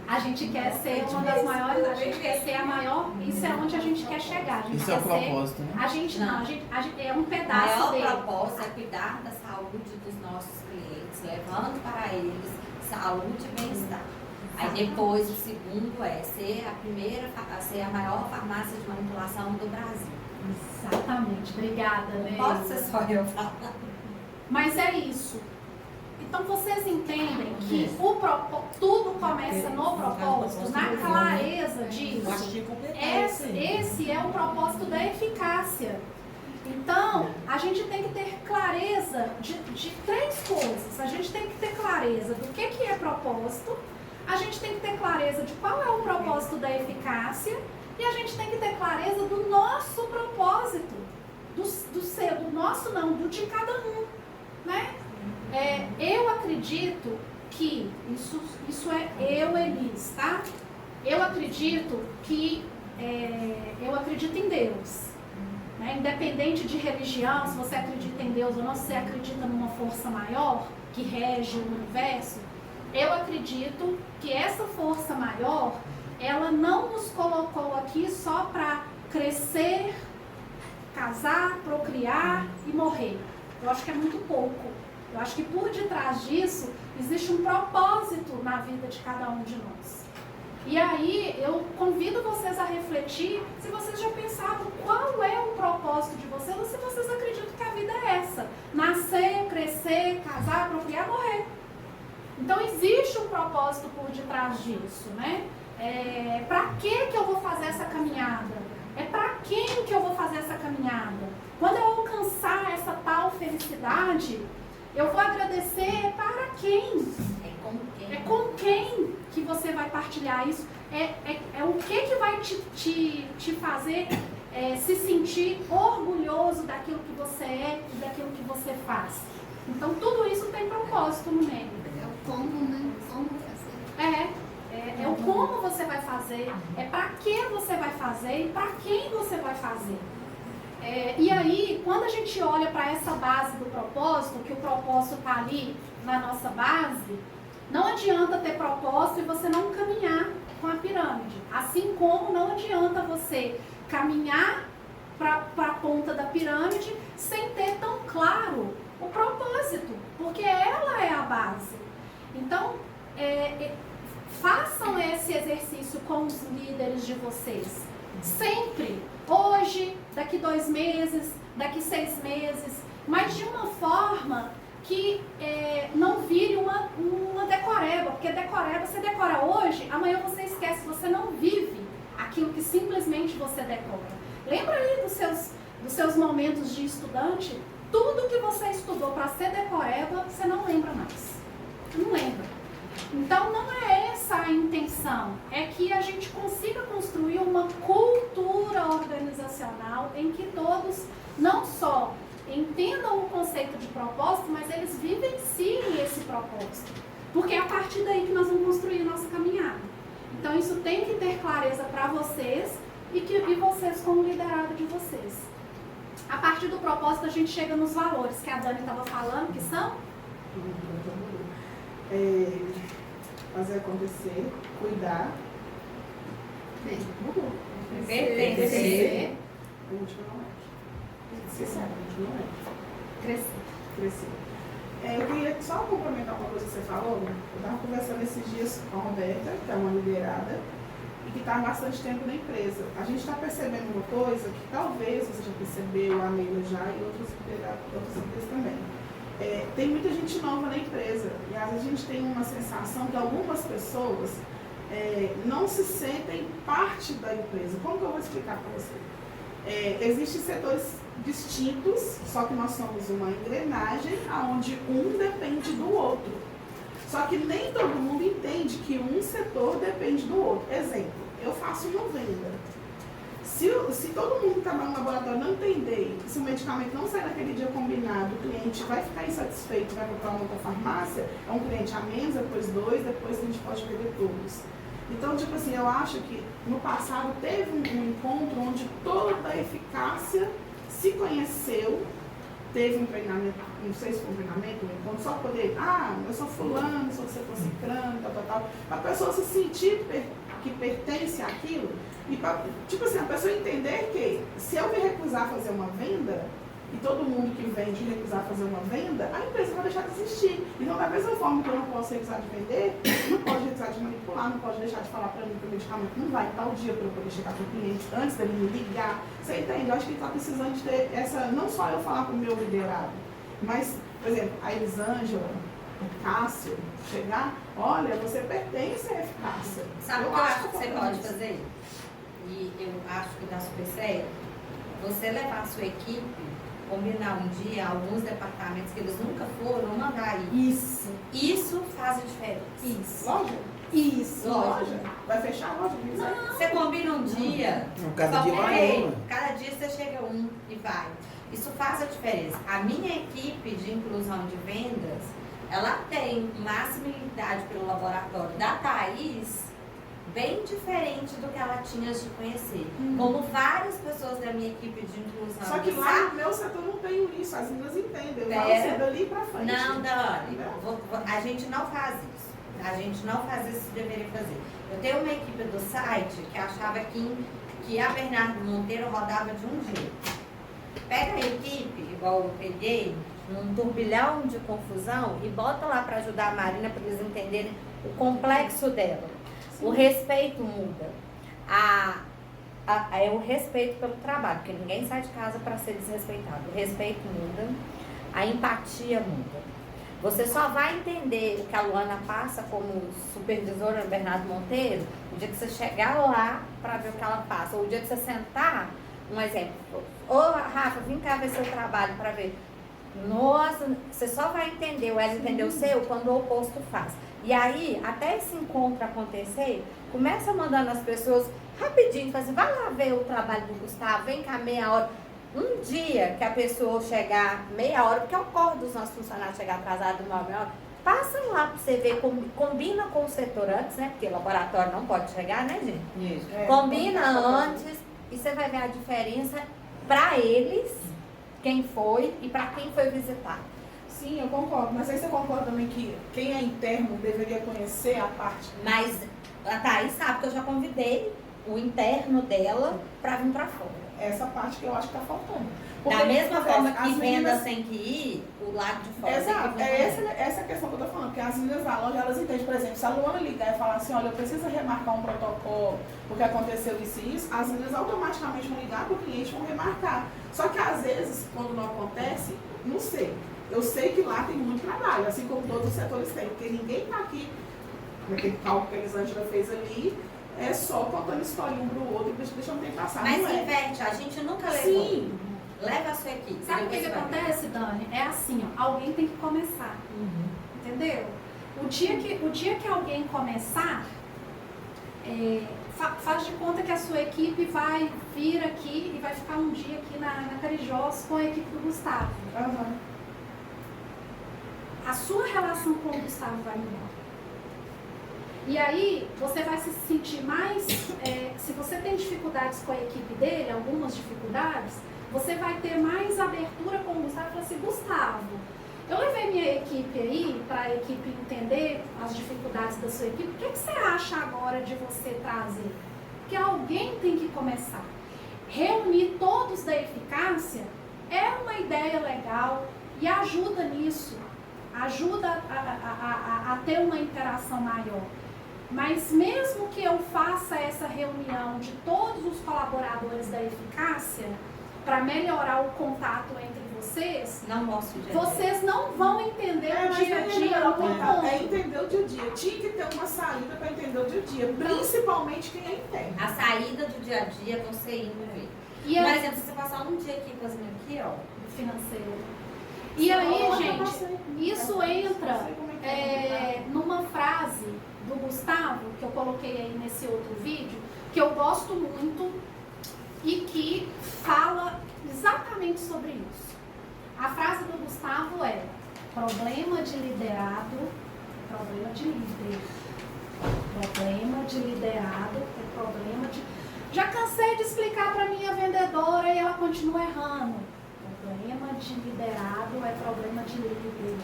A gente quer ser uma das maiores, a gente quer ser a maior, isso é onde a gente quer chegar. A gente Isso quer é o propósito, ser, né? a gente não, a gente é um O pedaço maior dele. propósito é cuidar da saúde dos nossos clientes, levando para eles saúde e bem-estar. Aí depois o segundo é ser a maior farmácia de manipulação do Brasil. Exatamente, obrigada, né? Pode ser só eu falar. Mas é isso. Então vocês entendem que tudo começa no propósito, na clareza disso. Esse é o propósito da eficácia. Então, a gente tem que ter clareza de três coisas. A gente tem que ter clareza do que é propósito, a gente tem que ter clareza de qual é o propósito da eficácia e a gente tem que ter clareza do nosso propósito, do de cada um, né? Eu acredito que, isso é eu, Elis, tá? Eu acredito que, eu acredito em Deus. Né? Independente de religião, se você acredita em Deus ou não, se você acredita numa força maior que rege o universo, eu acredito que essa força maior, ela não nos colocou aqui só para crescer, casar, procriar e morrer. Eu acho que é muito pouco. Eu acho que por detrás disso existe um propósito na vida de cada um de nós. E aí eu convido vocês a refletir se vocês já pensaram qual é o propósito de vocês ou se vocês acreditam que a vida é essa. Nascer, crescer, casar, procriar, morrer. Então existe um propósito por detrás disso, né? Para que eu vou fazer essa caminhada? É para quem que eu vou fazer essa caminhada? Quando eu alcançar essa tal felicidade, eu vou agradecer para quem? É com quem que você vai partilhar isso? É o que vai te fazer se sentir orgulhoso daquilo que você é e daquilo que você faz. Então tudo isso tem propósito no meio. É o como, né? Como fazer. É o como você vai fazer, é para que você vai fazer e para quem você vai fazer. E aí, quando a gente olha para essa base do propósito, que o propósito está ali na nossa base, não adianta ter propósito e você não caminhar com a pirâmide. Assim como não adianta você caminhar para a ponta da pirâmide sem ter tão claro o propósito, porque ela é a base. Então, façam esse exercício com os líderes de vocês. Sempre. Hoje, daqui 2 meses, daqui 6 meses, mas de uma forma que não vire uma decoreba, porque decoreba, você decora hoje, amanhã você esquece, você não vive aquilo que simplesmente você decora. Lembra aí dos seus momentos de estudante? Tudo que você estudou para ser decoreba, você não lembra mais. Não lembra. Então não é essa a intenção é que a gente consiga construir uma cultura organizacional em que todos não só entendam o conceito de propósito, mas eles vivenciem esse propósito. Porque é a partir daí que nós vamos construir a nossa caminhada. Então isso tem que ter clareza para vocês e vocês como liderado de vocês. A partir do propósito a gente chega nos valores que a Dani estava falando, que são? Fazer acontecer, cuidar, Pertencer. a gente não é. Você sabe, a gente não é. Crescer. Eu queria só complementar uma coisa que você falou. Eu estava conversando esses dias com a Roberta, que é uma liderada, e que está há bastante tempo na empresa. A gente está percebendo uma coisa que talvez você já percebeu, a Neila já, e outras empresas também. Tem muita gente nova na empresa, e às vezes a gente tem uma sensação que algumas pessoas não se sentem parte da empresa. Como que eu vou explicar para você? Existem setores distintos, só que nós somos uma engrenagem onde um depende do outro. Só que nem todo mundo entende que um setor depende do outro. Exemplo, eu faço uma venda. Se todo mundo que trabalha no laboratório não entender, se o medicamento não sair naquele dia combinado, o cliente vai ficar insatisfeito, vai procurar uma outra farmácia, é um cliente a menos, depois 2, depois a gente pode perder todos. Então, tipo assim, eu acho que no passado teve um encontro onde toda a eficácia se conheceu, teve um treinamento, não sei se foi um treinamento, um encontro, só poder, eu sou fulano, sou você for ciclano, tal, para a pessoa se sentir que pertence àquilo, e tipo assim, a pessoa entender que se eu me recusar a fazer uma venda, e todo mundo que vende recusar fazer uma venda, a empresa vai deixar de existir. Então, da mesma forma que eu não posso recusar de vender, não pode recusar de manipular, não pode deixar de falar para mim que o medicamento não vai em tal dia para eu poder chegar para o cliente antes dele me ligar. Você entende? Eu acho que ele está precisando de ter essa, não só eu falar para o meu liderado, mas, por exemplo, a Elisângela, o Cássio, chegar, olha, você pertence à eficácia. Sabe o que eu acho que você pode fazer? E eu acho que dá super certo. Você levar a sua equipe, combinar um dia alguns departamentos que eles nunca foram, mandar ir. Isso faz a diferença. Isso. Loja? Isso. Loja? Vai fechar a loja? Você combina um dia, Cada só dia vai peraí, uma. cada dia você chega um e vai. Isso faz a diferença. A minha equipe de inclusão de vendas, ela tem uma assimilidade pelo laboratório da Thaís bem diferente do que ela tinha de conhecer. Como várias pessoas da minha equipe de inclusão. Só que lá no meu setor não tenho isso, as meninas entendem. Eu falo assim, dali pra frente. Não, Dani, a gente não faz isso. A gente não faz isso que deveria fazer. Eu tenho uma equipe do site que achava que a Bernardo Monteiro rodava de um jeito. Pega a equipe, igual eu peguei, num turbilhão de confusão e bota lá para ajudar a Marina para eles entenderem o complexo dela. O respeito muda. É o respeito pelo trabalho, porque ninguém sai de casa para ser desrespeitado. O respeito muda, a empatia muda. Você só vai entender o que a Luana passa como supervisora Bernardo Monteiro o dia que você chegar lá para ver o que ela passa. Ou o dia que você sentar, um exemplo. Ô Rafa, vem cá ver seu trabalho para ver. Nossa, você só vai entender, ou ela entender o seu quando o oposto faz. E aí, até esse encontro acontecer, começa mandando as pessoas rapidinho, fala assim, vai lá ver o trabalho do Gustavo, vem cá meia hora. Um dia que a pessoa chegar meia hora, porque ocorre dos nossos funcionários chegar atrasado uma meia hora, passam lá para você ver, combina com o setor antes, né? Porque o laboratório não pode chegar, né, gente? Isso. Combina antes e você vai ver a diferença para eles, quem foi e para quem foi visitar. Sim, eu concordo. Mas aí você concorda também que quem é interno deveria conhecer a parte... Mas a Thaís sabe que eu já convidei o interno dela para vir para fora. Essa parte que eu acho que está faltando. Da mesma forma que as venda meninas... tem que ir, o lado de fora Exato, tem que vir. essa é a questão que eu tô falando, porque as meninas da loja, elas entendem, por exemplo, se a Luana ligar e falar assim, olha, eu preciso remarcar um protocolo, porque aconteceu isso e isso, as meninas automaticamente vão ligar para o cliente e vão remarcar. Só que às vezes, quando não acontece, não sei. Eu sei que lá tem muito trabalho, assim como todos os setores têm, porque ninguém está aqui, naquele cálculo que a Elisângela fez ali, é só contando história um pro outro e deixando o tempo passar. Mas não é. inverte, a gente nunca levou. Sim. Leva a sua equipe. Sabe o que depois vai. acontece, Dani? É assim, ó, alguém tem que começar. Entendeu? O dia que alguém começar, Faz de conta que a sua equipe vai vir aqui e vai ficar um dia aqui na Carijós com a equipe do Gustavo. Aham. A sua relação com o Gustavo vai mudar. E aí, você vai se sentir mais... se você tem dificuldades com a equipe dele, algumas dificuldades, você vai ter mais abertura com o Gustavo e falar assim, Gustavo, eu levei minha equipe aí, para a equipe entender as dificuldades da sua equipe, o que você acha agora de você trazer? Porque alguém tem que começar. Reunir todos da eficácia é uma ideia legal e ajuda nisso. Ajuda a ter uma interação maior. Mas mesmo que eu faça essa reunião de todos os colaboradores da eficácia, para melhorar o contato entre vocês, Não mostra o dia a dia. vocês não vão entender o dia a dia no ponto. É entender o dia a dia. Tinha que ter uma saída para entender o dia a dia, principalmente quem é interno. A saída do dia a dia, você indo ver. E Por aí, exemplo, se você passar um dia aqui, por exemplo, aqui, ó. financeiro. E aí, gente, isso entra numa frase do Gustavo, que eu coloquei aí nesse outro vídeo, que eu gosto muito e que fala exatamente sobre isso. A frase do Gustavo é: problema de liderado é problema de líder. Problema de liderado é problema de... Já cansei de explicar para minha vendedora e ela continua errando. Problema de liderado é problema de líder.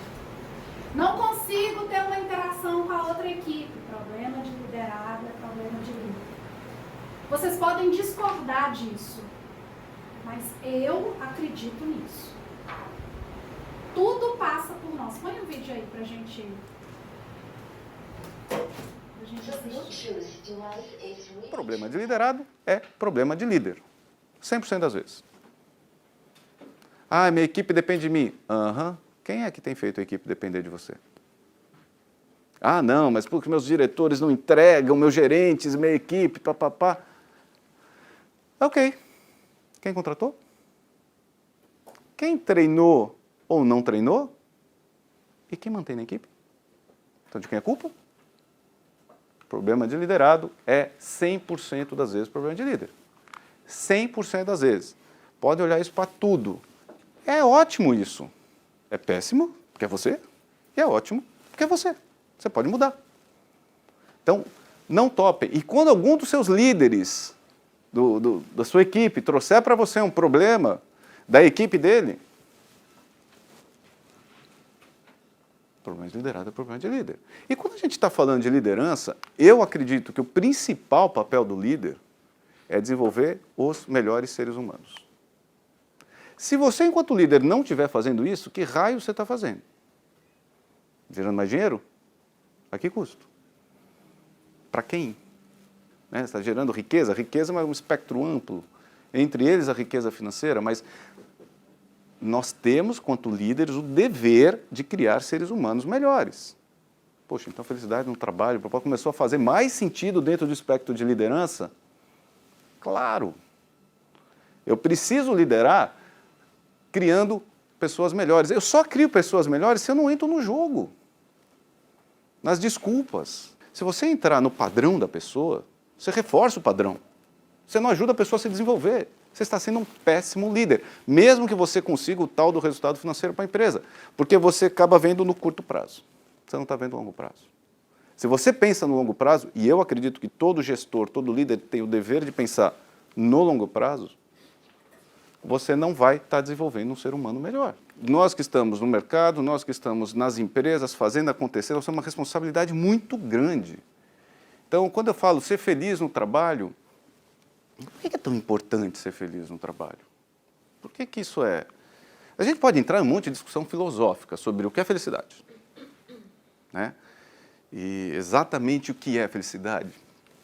Não consigo ter uma interação com a outra equipe. Problema de liderado é problema de líder. Vocês podem discordar disso, mas eu acredito nisso. Tudo passa por nós. Põe um vídeo aí pra gente assistir. Problema de liderado é problema de líder. 100% das vezes. Ah, minha equipe depende de mim. Aham. Quem é que tem feito a equipe depender de você? Ah, não, mas porque meus diretores não entregam, meus gerentes, minha equipe, papapá. Ok. Quem contratou? Quem treinou ou não treinou? E quem mantém na equipe? Então, de quem é a culpa? Problema de liderado é 100% das vezes problema de líder. 100% das vezes. Pode olhar isso para tudo. É ótimo isso. É péssimo, porque é você. E é ótimo, porque é você. Você pode mudar. Então, não topem. E quando algum dos seus líderes da sua equipe trouxer para você um problema da equipe dele, problema de liderado é problema de líder. E quando a gente está falando de liderança, eu acredito que o principal papel do líder é desenvolver os melhores seres humanos. Se você, enquanto líder, não estiver fazendo isso, que raio você está fazendo? Gerando mais dinheiro? A que custo? Para quem? Né? Você está gerando riqueza? Riqueza é um espectro amplo. Entre eles, a riqueza financeira, mas nós temos, quanto líderes, o dever de criar seres humanos melhores. Poxa, então felicidade no trabalho, o propósito começou a fazer mais sentido dentro do espectro de liderança? Claro. Eu preciso liderar criando pessoas melhores. Eu só crio pessoas melhores se eu não entro no jogo, nas desculpas. Se você entrar no padrão da pessoa, você reforça o padrão. Você não ajuda a pessoa a se desenvolver. Você está sendo um péssimo líder, mesmo que você consiga o tal do resultado financeiro para a empresa, porque você acaba vendo no curto prazo. Você não está vendo no longo prazo. Se você pensa no longo prazo, e eu acredito que todo gestor, todo líder tem o dever de pensar no longo prazo, você não vai estar desenvolvendo um ser humano melhor. Nós que estamos no mercado, nós que estamos nas empresas fazendo acontecer, nós temos uma responsabilidade muito grande. Então, quando eu falo ser feliz no trabalho, por que é tão importante ser feliz no trabalho? Por que isso é? A gente pode entrar em um monte de discussão filosófica sobre o que é felicidade, né? E exatamente o que é felicidade?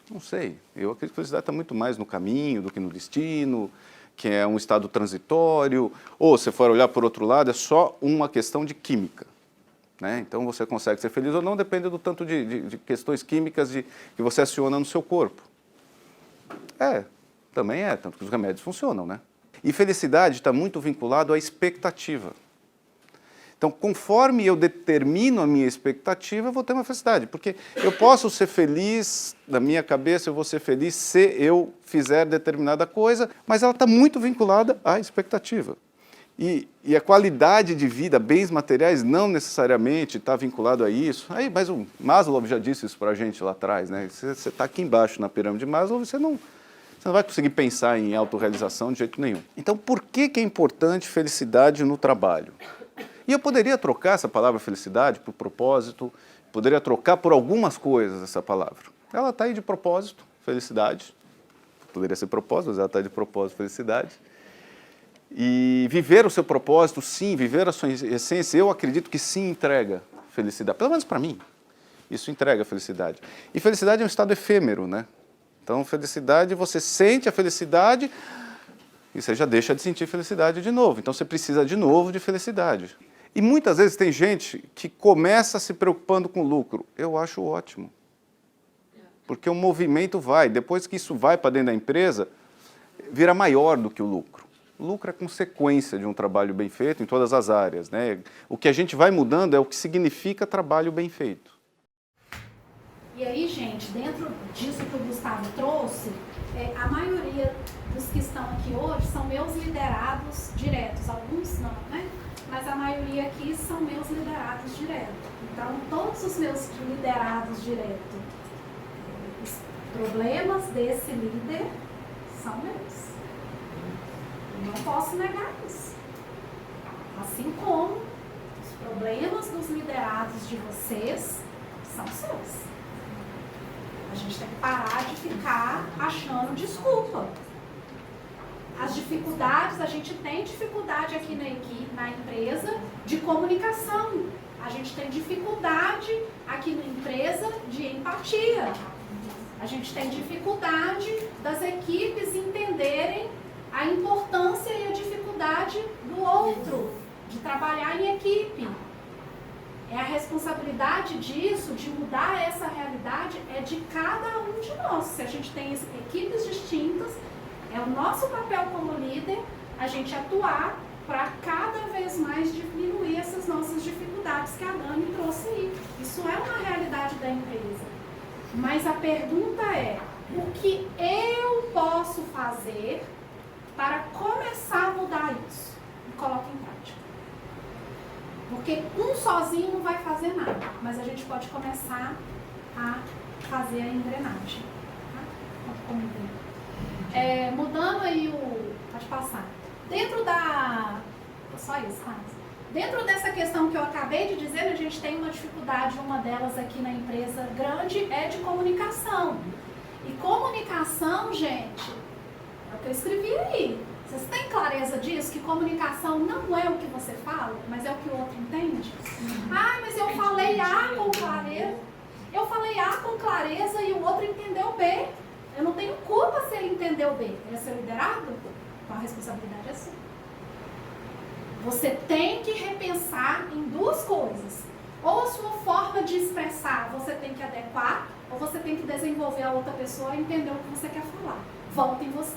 Não sei. Eu acredito que a felicidade está muito mais no caminho do que no destino, que é um estado transitório, ou se for olhar por outro lado, é só uma questão de química, né? Então você consegue ser feliz ou não, depende do tanto de questões químicas que você aciona no seu corpo. Também é, tanto que os remédios funcionam, né? E felicidade está muito vinculado à expectativa. Então, conforme eu determino a minha expectativa, eu vou ter uma felicidade. Porque eu posso ser feliz, na minha cabeça eu vou ser feliz se eu fizer determinada coisa, mas ela está muito vinculada à expectativa. E a qualidade de vida, bens materiais, não necessariamente está vinculado a isso. Aí, mas o Maslow já disse isso para a gente lá atrás, né? Você está aqui embaixo na pirâmide de Maslow, você não vai conseguir pensar em autorrealização de jeito nenhum. Então, por que é importante felicidade no trabalho? E eu poderia trocar essa palavra felicidade por propósito, poderia trocar por algumas coisas essa palavra. Ela está aí de propósito, felicidade. Poderia ser propósito, mas ela está de propósito, felicidade. E viver o seu propósito, sim, viver a sua essência, eu acredito que sim entrega felicidade. Pelo menos para mim, isso entrega felicidade. E felicidade é um estado efêmero, né? Então, felicidade, você sente a felicidade e você já deixa de sentir felicidade de novo. Então, você precisa de novo de felicidade. E muitas vezes tem gente que começa se preocupando com lucro. Eu acho ótimo. Porque o movimento vai, depois que isso vai para dentro da empresa, vira maior do que o lucro. O lucro é consequência de um trabalho bem feito em todas as áreas, né? O que a gente vai mudando é o que significa trabalho bem feito. E aí, gente, dentro disso que o Gustavo trouxe, a maioria dos que estão aqui hoje são meus liderados diretos. Alguns não, né? Mas a maioria aqui são meus liderados diretos. Então, todos os meus liderados diretos, os problemas desse líder são meus. Eu não posso negar isso. Assim como os problemas dos liderados de vocês são seus. A gente tem que parar de ficar achando desculpa. As dificuldades, a gente tem dificuldade aqui na equipe, na empresa, de comunicação. A gente tem dificuldade aqui na empresa de empatia. A gente tem dificuldade das equipes entenderem a importância e a dificuldade do outro, de trabalhar em equipe. A responsabilidade disso, de mudar essa realidade, é de cada um de nós. Se a gente tem equipes distintas, é o nosso papel como líder a gente atuar para cada vez mais diminuir essas nossas dificuldades que a Dani trouxe aí. Isso é uma realidade da empresa. Mas a pergunta é, o que eu posso fazer para começar a mudar isso? E coloque em prática. Porque um sozinho não vai fazer nada, mas a gente pode começar a fazer a engrenagem. Tá? Mudando aí pode passar. Dentro da... Só isso, tá? Dentro dessa questão que eu acabei de dizer, a gente tem uma dificuldade, uma delas aqui na empresa grande, é de comunicação. E comunicação, gente, é o que eu escrevi aí. Vocês têm clareza disso? Que comunicação não é o que você fala, mas é o que o outro entende? Ah, mas eu falei A com clareza. Eu falei A com clareza e o outro entendeu B. Eu não tenho culpa se ele entendeu B. Ele é ser liderado? Então a responsabilidade é sua. Você tem que repensar em duas coisas. Ou a sua forma de expressar, você tem que adequar, ou você tem que desenvolver a outra pessoa e entender o que você quer falar. Volta em você.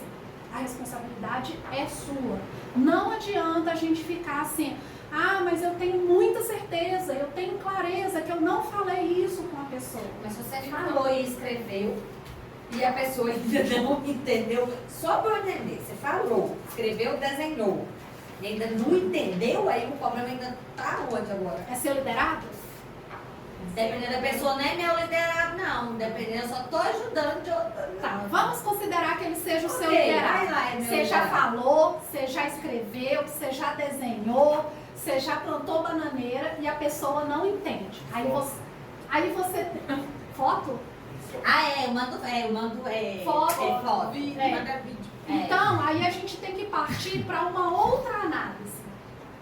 A responsabilidade é sua. Não adianta a gente ficar assim, ah, mas eu tenho muita certeza, eu tenho clareza que eu não falei isso com a pessoa. Mas você falou e escreveu, e a pessoa ainda não entendeu, só para eu entender, você falou, escreveu, desenhou, e ainda não entendeu, aí o problema ainda está onde agora? É ser liderado? Dependendo da pessoa, nem é meu liderado, não. Dependendo, eu só estou ajudando de outra. Tá, vamos considerar que ele seja o seu Ok, liderado. vai lá, é meu Você já liderado. falou, você já escreveu, você já desenhou, você já plantou bananeira e a pessoa não entende. Aí você foto? Ah, eu mando Foto. foto. É. Então, aí a gente tem que partir para uma outra análise.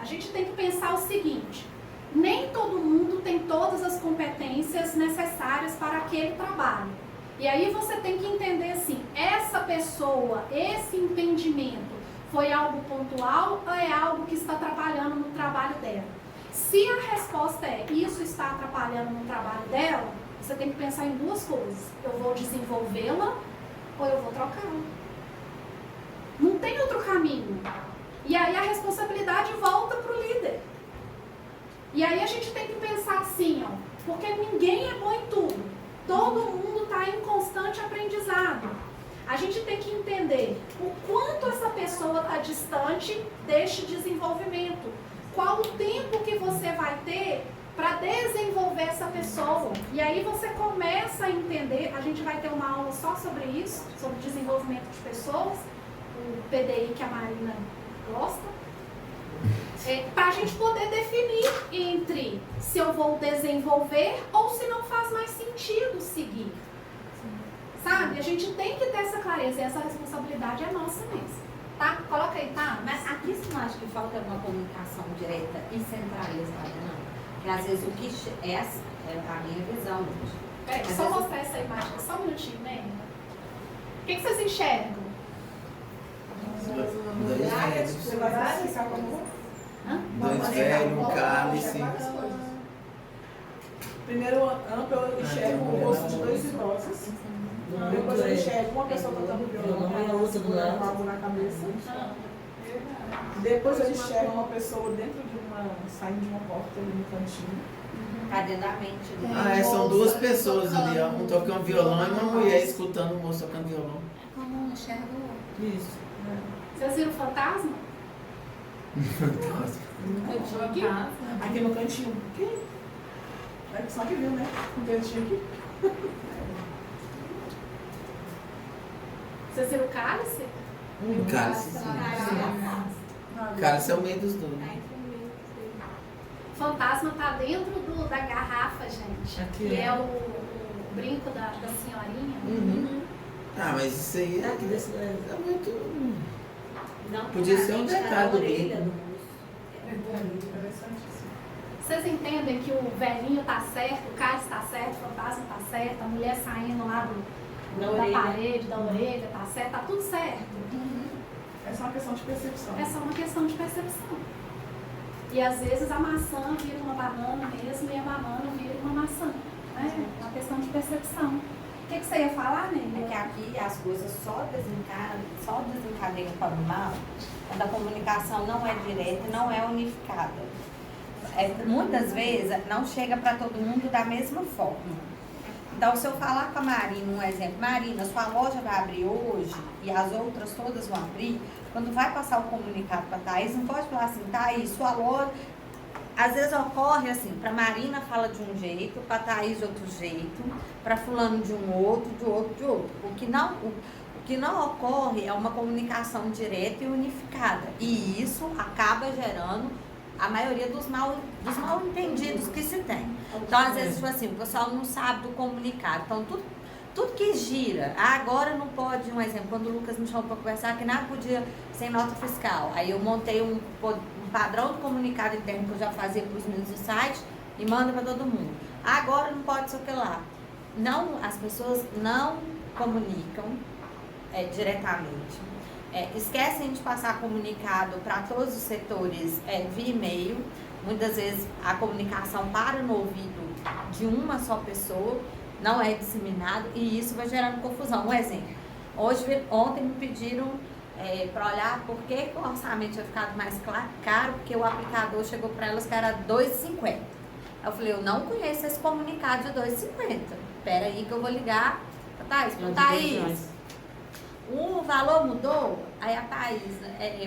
A gente tem que pensar o seguinte: nem todo mundo tem todas as competências necessárias para aquele trabalho. E aí você tem que entender assim, essa pessoa, esse entendimento, foi algo pontual ou é algo que está atrapalhando no trabalho dela? Se a resposta é isso está atrapalhando no trabalho dela, você tem que pensar em duas coisas. Eu vou desenvolvê-la ou eu vou trocá-la. Não tem outro caminho. E aí a responsabilidade volta para o líder. E aí a gente tem que pensar assim, ó, porque ninguém é bom em tudo. Todo mundo está em constante aprendizado. A gente tem que entender o quanto essa pessoa está distante deste desenvolvimento. Qual o tempo que você vai ter para desenvolver essa pessoa. E aí você começa a entender, a gente vai ter uma aula só sobre isso, sobre desenvolvimento de pessoas, o PDI que a Marina gosta, para a gente poder definir entre se eu vou desenvolver ou se não faz mais sentido seguir. Sabe? A gente tem que ter essa clareza e essa responsabilidade é nossa mesmo. Tá? Coloca aí, tá? Mas aqui você não acha que falta uma comunicação direta e centralizada, não? Porque às vezes o que é a minha visão hoje. Peraí, só mostrar essa imagem, só um minutinho, né? O que vocês enxergam? Dois velhos. Você vai classificar como? Dois velhos, um cálice. Primeiro âmbito eu enxergo o rosto de dois idosos. Depois eu enxergo uma pessoa tocando violão com algo na cabeça. Depois eu enxergo uma pessoa dentro de saindo de uma porta ali no cantinho. Tá dentro da mente. Ah, são duas pessoas ali, ó. Um tocando violão e uma mulher escutando o moço tocando violão. É como um enxerga o outro. Isso. Vocês viram o fantasma? Aqui? Aqui no cantinho. Aqui? É só que viu, né? No cantinho aqui. Vocês viram o cálice? Cálice, sim. Cálice é o meio dos dois. Fantasma tá dentro da garrafa, gente. Aqui, que é. é o brinco da senhorinha. Uhum. Ah, mas isso aí Aqui desse é muito... Não, Podia ser um na mente, detalhe na do orelha brinco. Vocês entendem que o velhinho tá certo, o cálice tá certo, o fantasma tá certo, a mulher saindo lá Da da orelha. parede, da orelha, tá certo, tá tudo certo. É só uma questão de percepção. É só uma questão de percepção. E às vezes a maçã vira uma banana mesmo e a banana vira uma maçã. Né? É uma questão de percepção. O que você ia falar, É que Ney? aqui as coisas só desencadeiam para o mal quando a comunicação não é direta e não é unificada. Muitas vezes não chega para todo mundo da mesma forma. Então, se eu falar com a Marina, um exemplo, Marina, sua loja vai abrir hoje e as outras todas vão abrir, quando vai passar o comunicado para a Thaís, não pode falar assim, Thaís, sua loja... Às vezes ocorre assim, para Marina fala de um jeito, para Thaís de outro jeito, para fulano de um outro, de outro, de outro. O que não ocorre é uma comunicação direta e unificada. E isso acaba gerando a maioria dos mal entendidos que se tem. Então, às vezes, tipo assim, o pessoal não sabe do comunicado. Então, tudo que gira, agora não pode, um exemplo, quando o Lucas me chamou para conversar, que nada podia sem nota fiscal. Aí eu montei um padrão de comunicado interno que eu já fazia para os meninos do site e manda para todo mundo. Agora não pode ser o que lá. Não, as pessoas não comunicam diretamente. Esquecem de passar comunicado para todos os setores via e-mail. Muitas vezes a comunicação para no ouvido de uma só pessoa, não é disseminado e isso vai gerando confusão. Um exemplo, ontem me pediram para olhar por que o orçamento tinha ficado mais caro, porque o aplicador chegou para elas que era R$ 2,50. Eu falei, eu não conheço esse comunicado de R$ 2,50. Espera aí que eu vou ligar para Thaís. O valor mudou? Aí a Thaís,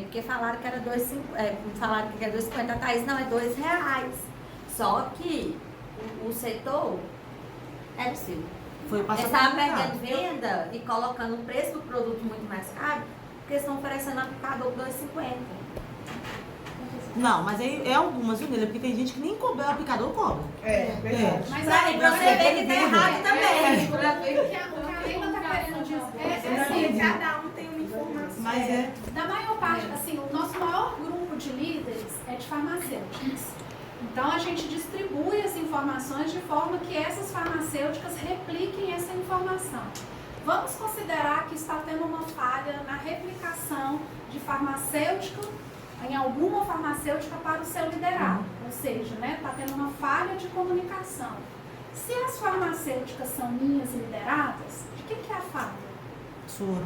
porque falaram que era falaram que era 2,50. A Thaís, não, é R$2. Só que o setor era o seu. Foi passar Eles estavam comunicado. perdendo venda e colocando o preço do produto muito mais caro, porque eles estão oferecendo aplicador por R$2,50. Não, mas aí é algumas, viu, Nela? Porque tem gente que nem cobra, o aplicador cobra. É, verdade. Mas Pra você ver que tá errado também. O que a Leila tá querendo dizer Cada um tem uma informação. Mas da maior parte, assim, o nosso maior grupo de líderes é de farmacêuticas. Então, a gente distribui as informações de forma que essas farmacêuticas repliquem essa informação. Vamos considerar que está tendo uma falha na replicação de farmacêutica em alguma farmacêutica para o seu liderado. Ou seja, está tendo uma falha de comunicação. Se as farmacêuticas são minhas lideradas, de que é a falha? Soro.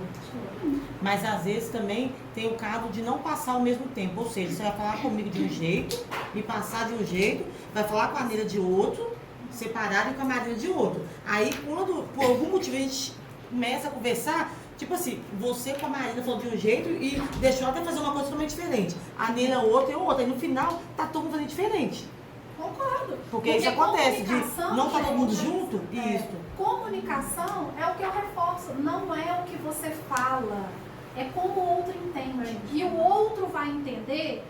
Mas às vezes também tem o caso de não passar ao mesmo tempo. Ou seja, você vai falar comigo de um jeito, me passar de um jeito, vai falar com a Nila de outro, separado e com a Marina de outro. Aí quando, por algum motivo, a gente começa a conversar, tipo assim, você com a Marina falou de um jeito e deixou até fazer uma coisa totalmente diferente. A Nila outra e outra. E no final tá todo mundo fazendo diferente. Concordo. Porque isso acontece, de comunicação, não tá todo mundo gente, junto, isso. Comunicação é o que eu reforço, não é o que você fala, é como o outro entende. E o outro vai entender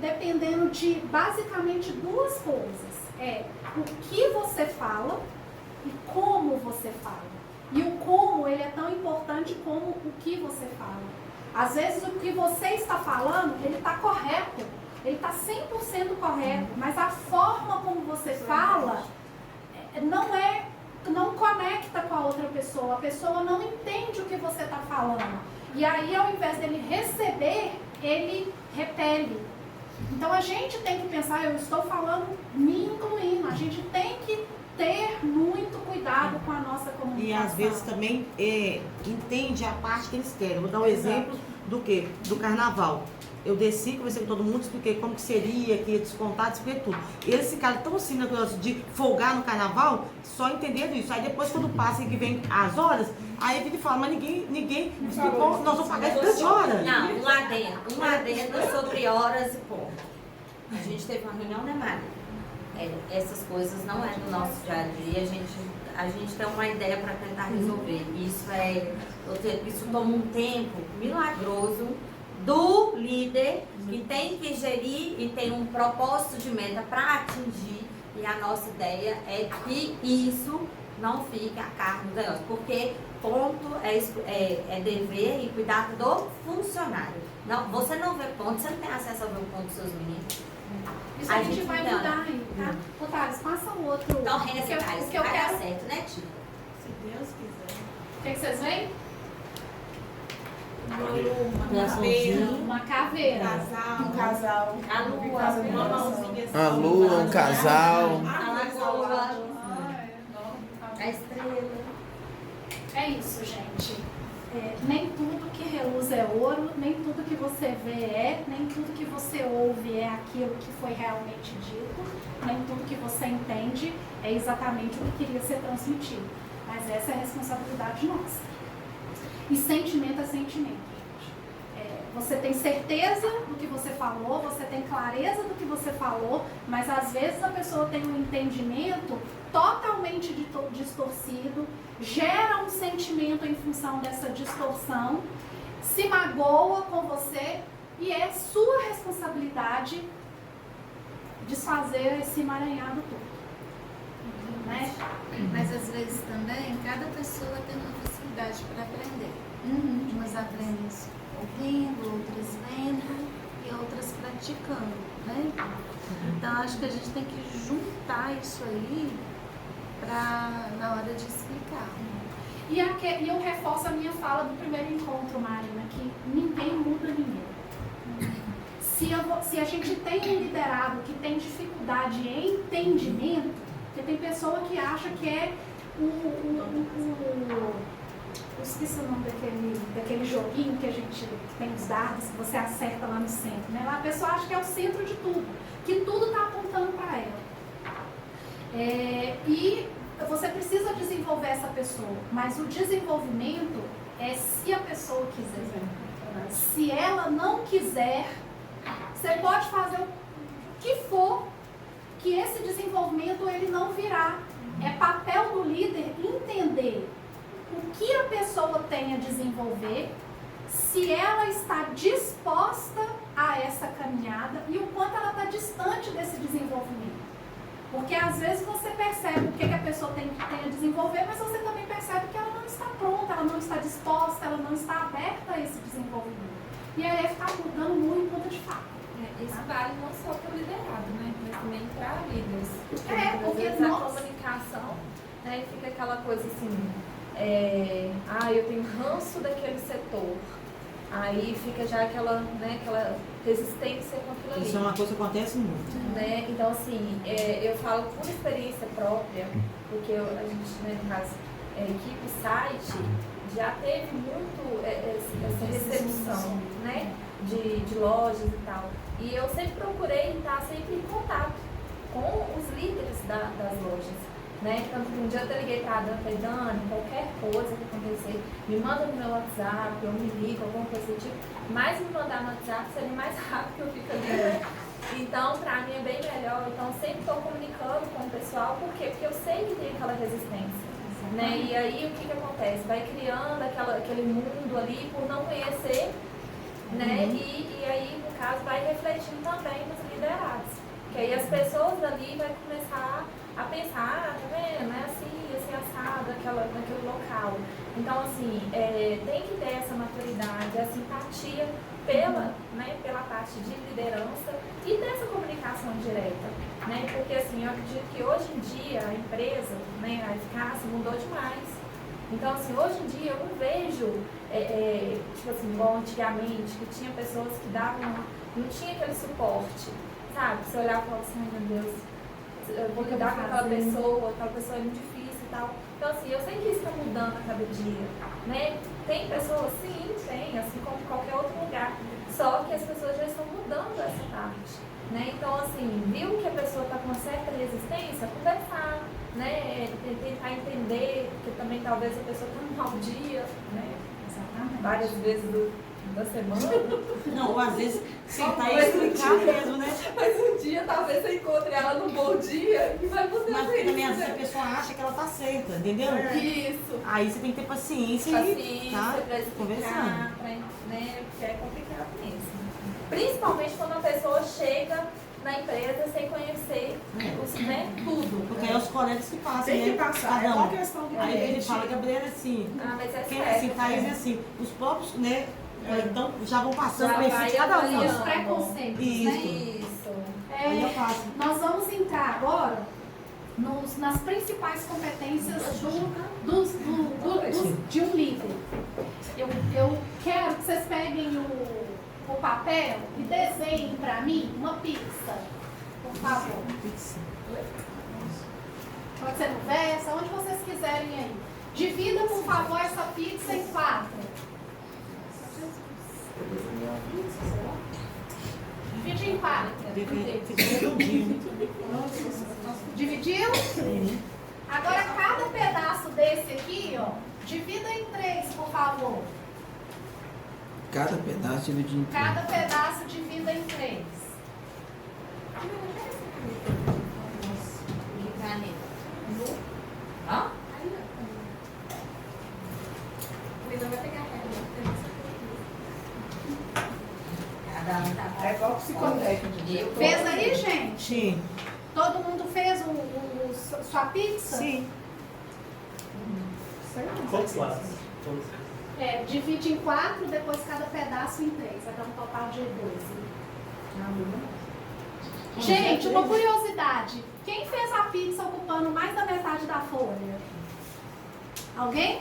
dependendo de basicamente duas coisas. É o que você fala e como você fala. E o como, ele é tão importante como o que você fala. Às vezes o que você está falando, ele está correto. Ele está 100% correto, mas a forma como você fala não conecta com a outra pessoa. A pessoa não entende o que você está falando. E aí, ao invés dele receber, ele repele. Então, a gente tem que pensar, eu estou falando me incluindo. A gente tem que ter muito cuidado com a nossa comunicação. E às vezes também entende a parte que eles querem. Vou dar um exemplo do quê? Do carnaval. Eu desci, conversei com todo mundo, expliquei como que seria, que ia descontar, expliquei tudo. Eles ficaram tão assim negócio de folgar no carnaval, só entendendo isso. Aí depois, quando passa e que vem as horas, aí ele fala, mas ninguém explicou, nós vamos pagar tantas horas. Não, um adendo sobre horas e ponto. A gente teve uma reunião, né, Mari? Essas coisas não é do nosso dia a dia, a gente tem uma ideia para tentar resolver. Isso toma um tempo milagroso do líder que tem que gerir e tem um propósito de meta para atingir, e a nossa ideia é que isso não fique a cargo do negócio, porque ponto é dever e cuidado do funcionário. Não, você não vê ponto, você não tem acesso a ver o ponto dos seus meninos. Isso a gente vai mudar aí, tá? Ô, Thales, passa o outro. Então, reza, Thales, o que eu vai quero... dar certo, né, Tio? Se Deus quiser. O que vocês veem? Uma caveira. Um casal. A lua, Uma mãozinha assim. A lua, um casal. a lagoa, a estrela. É isso, gente. Nem tudo que reluz é ouro, nem tudo que você vê nem tudo que você ouve é aquilo que foi realmente dito, nem tudo que você entende é exatamente o que queria ser transmitido. Mas essa é a responsabilidade nossa. E sentimento é sentimento, gente. Você tem certeza do que você falou, você tem clareza do que você falou, mas às vezes a pessoa tem um entendimento totalmente distorcido, gera um sentimento em função dessa distorção, se magoa com você e é sua responsabilidade desfazer esse emaranhado todo. Né? Mas às vezes também, cada pessoa tem uma facilidade para aprender. Umas aprendem ouvindo, outras vendo e outras praticando, né? Então acho que a gente tem que juntar isso aí na hora de explicar. E eu reforço a minha fala do primeiro encontro, Marina, que ninguém muda ninguém. Se a gente tem um liderado que tem dificuldade em entendimento, porque tem pessoa que acha que é eu esqueci o nome daquele joguinho que tem os dardos que você acerta lá no centro, né? Lá a pessoa acha que é o centro de tudo, que tudo está apontando para ela. E você precisa desenvolver essa pessoa, mas o desenvolvimento é se a pessoa quiser. Se ela não quiser, você pode fazer o que for, que esse desenvolvimento ele não virá. É papel do líder entender o que a pessoa tem a desenvolver, se ela está disposta a essa caminhada e o quanto ela está distante desse desenvolvimento. Porque às vezes você percebe o que a pessoa tem a desenvolver, mas você também percebe que ela não está pronta, ela não está disposta, ela não está aberta a esse desenvolvimento. E aí é ficar mudando muito ponto de fato. Isso vale não só para o liderado, né? Mas também para líderes. Porque às vezes a comunicação, né, fica aquela coisa assim, eu tenho ranço daquele setor. Aí fica já aquela resistência com aquilo ali. Isso é uma coisa que acontece muito. Né? Então, assim, eu falo por experiência própria, porque a gente, né, no caso, equipe site, já teve muito essa recepção, né, de lojas e tal. E eu sempre procurei estar sempre em contato com os líderes das lojas, né? Tanto que um dia eu liguei para a Dani, falei, Dani, qualquer coisa que acontecer, me manda no meu WhatsApp, eu me ligo, alguma coisa desse tipo, mas me mandar no WhatsApp seria mais rápido que eu fico ali. Então, para mim é bem melhor. Então, sempre estou comunicando com o pessoal, por quê? Porque eu sei que tem aquela resistência, né? E aí, o que acontece? Vai criando aquele mundo ali por não conhecer, né? E aí, no caso, vai refletindo também nos liderados. Que aí as pessoas ali vão começar a pensar, tá vendo? É assim assado, naquele local. Então, assim, tem que ter essa maturidade, essa empatia pela parte de liderança e dessa comunicação direta, né? Porque, assim, eu acredito que hoje em dia a empresa, né, a eficácia mudou demais. Então, assim, hoje em dia eu não vejo, tipo assim, igual antigamente, que tinha pessoas que não tinha aquele suporte, sabe? Você olhar e falar assim, ai meu Deus, eu vou lidar com aquela pessoa é muito difícil e tal. Então, assim, eu sei que isso está mudando a cada dia, né? Tem pessoas, sim, tem, assim como em qualquer outro lugar. Só que as pessoas já estão mudando essa parte, né? Então, assim, viu que a pessoa está com uma certa resistência, conversar, né? Tentar entender, porque também talvez a pessoa está num mau dia, né? Exatamente. Várias vezes da semana. Não, ou às vezes sentar e explicar mesmo, né? Mas um dia talvez você encontre ela num bom dia e vai mudar. Mas também às vezes a pessoa acha que ela tá certa, entendeu? Isso. Aí você tem que ter paciência e tá pra explicar, né? Porque é complicado mesmo. Principalmente quando a pessoa chega na empresa sem conhecer né, tudo. Porque é os colegas que passam, Tem que né? passar, é uma questão de Aí ele gente. fala, Gabriela, assim, mas é quem certo, assim, Thaís é assim, os próprios, né? Então já vão passando Já por vai esse cada um. avaliando. Os preconceitos, né? Isso. Aí eu faço. Nós vamos entrar agora nas principais competências de um líder. Eu quero que vocês peguem o papel e desenhem para mim uma pizza, por favor. Pode ser no verso, onde vocês quiserem aí. Divida, por favor, essa pizza em 4. Divide em 4. Dividiu? Agora, cada pedaço desse aqui, ó, divida em 3, por favor. Cada pedaço dividido em 3. Cada pedaço divida em 3. Hã? É igual psicotécnico. Fez aí, gente? Sim. Todo mundo fez sua pizza? Sim. Quantos lados? Divide em 4, depois cada pedaço em 3. Vai dar um total de 12. Gente, uma curiosidade. Quem fez a pizza ocupando mais da metade da folha? Alguém?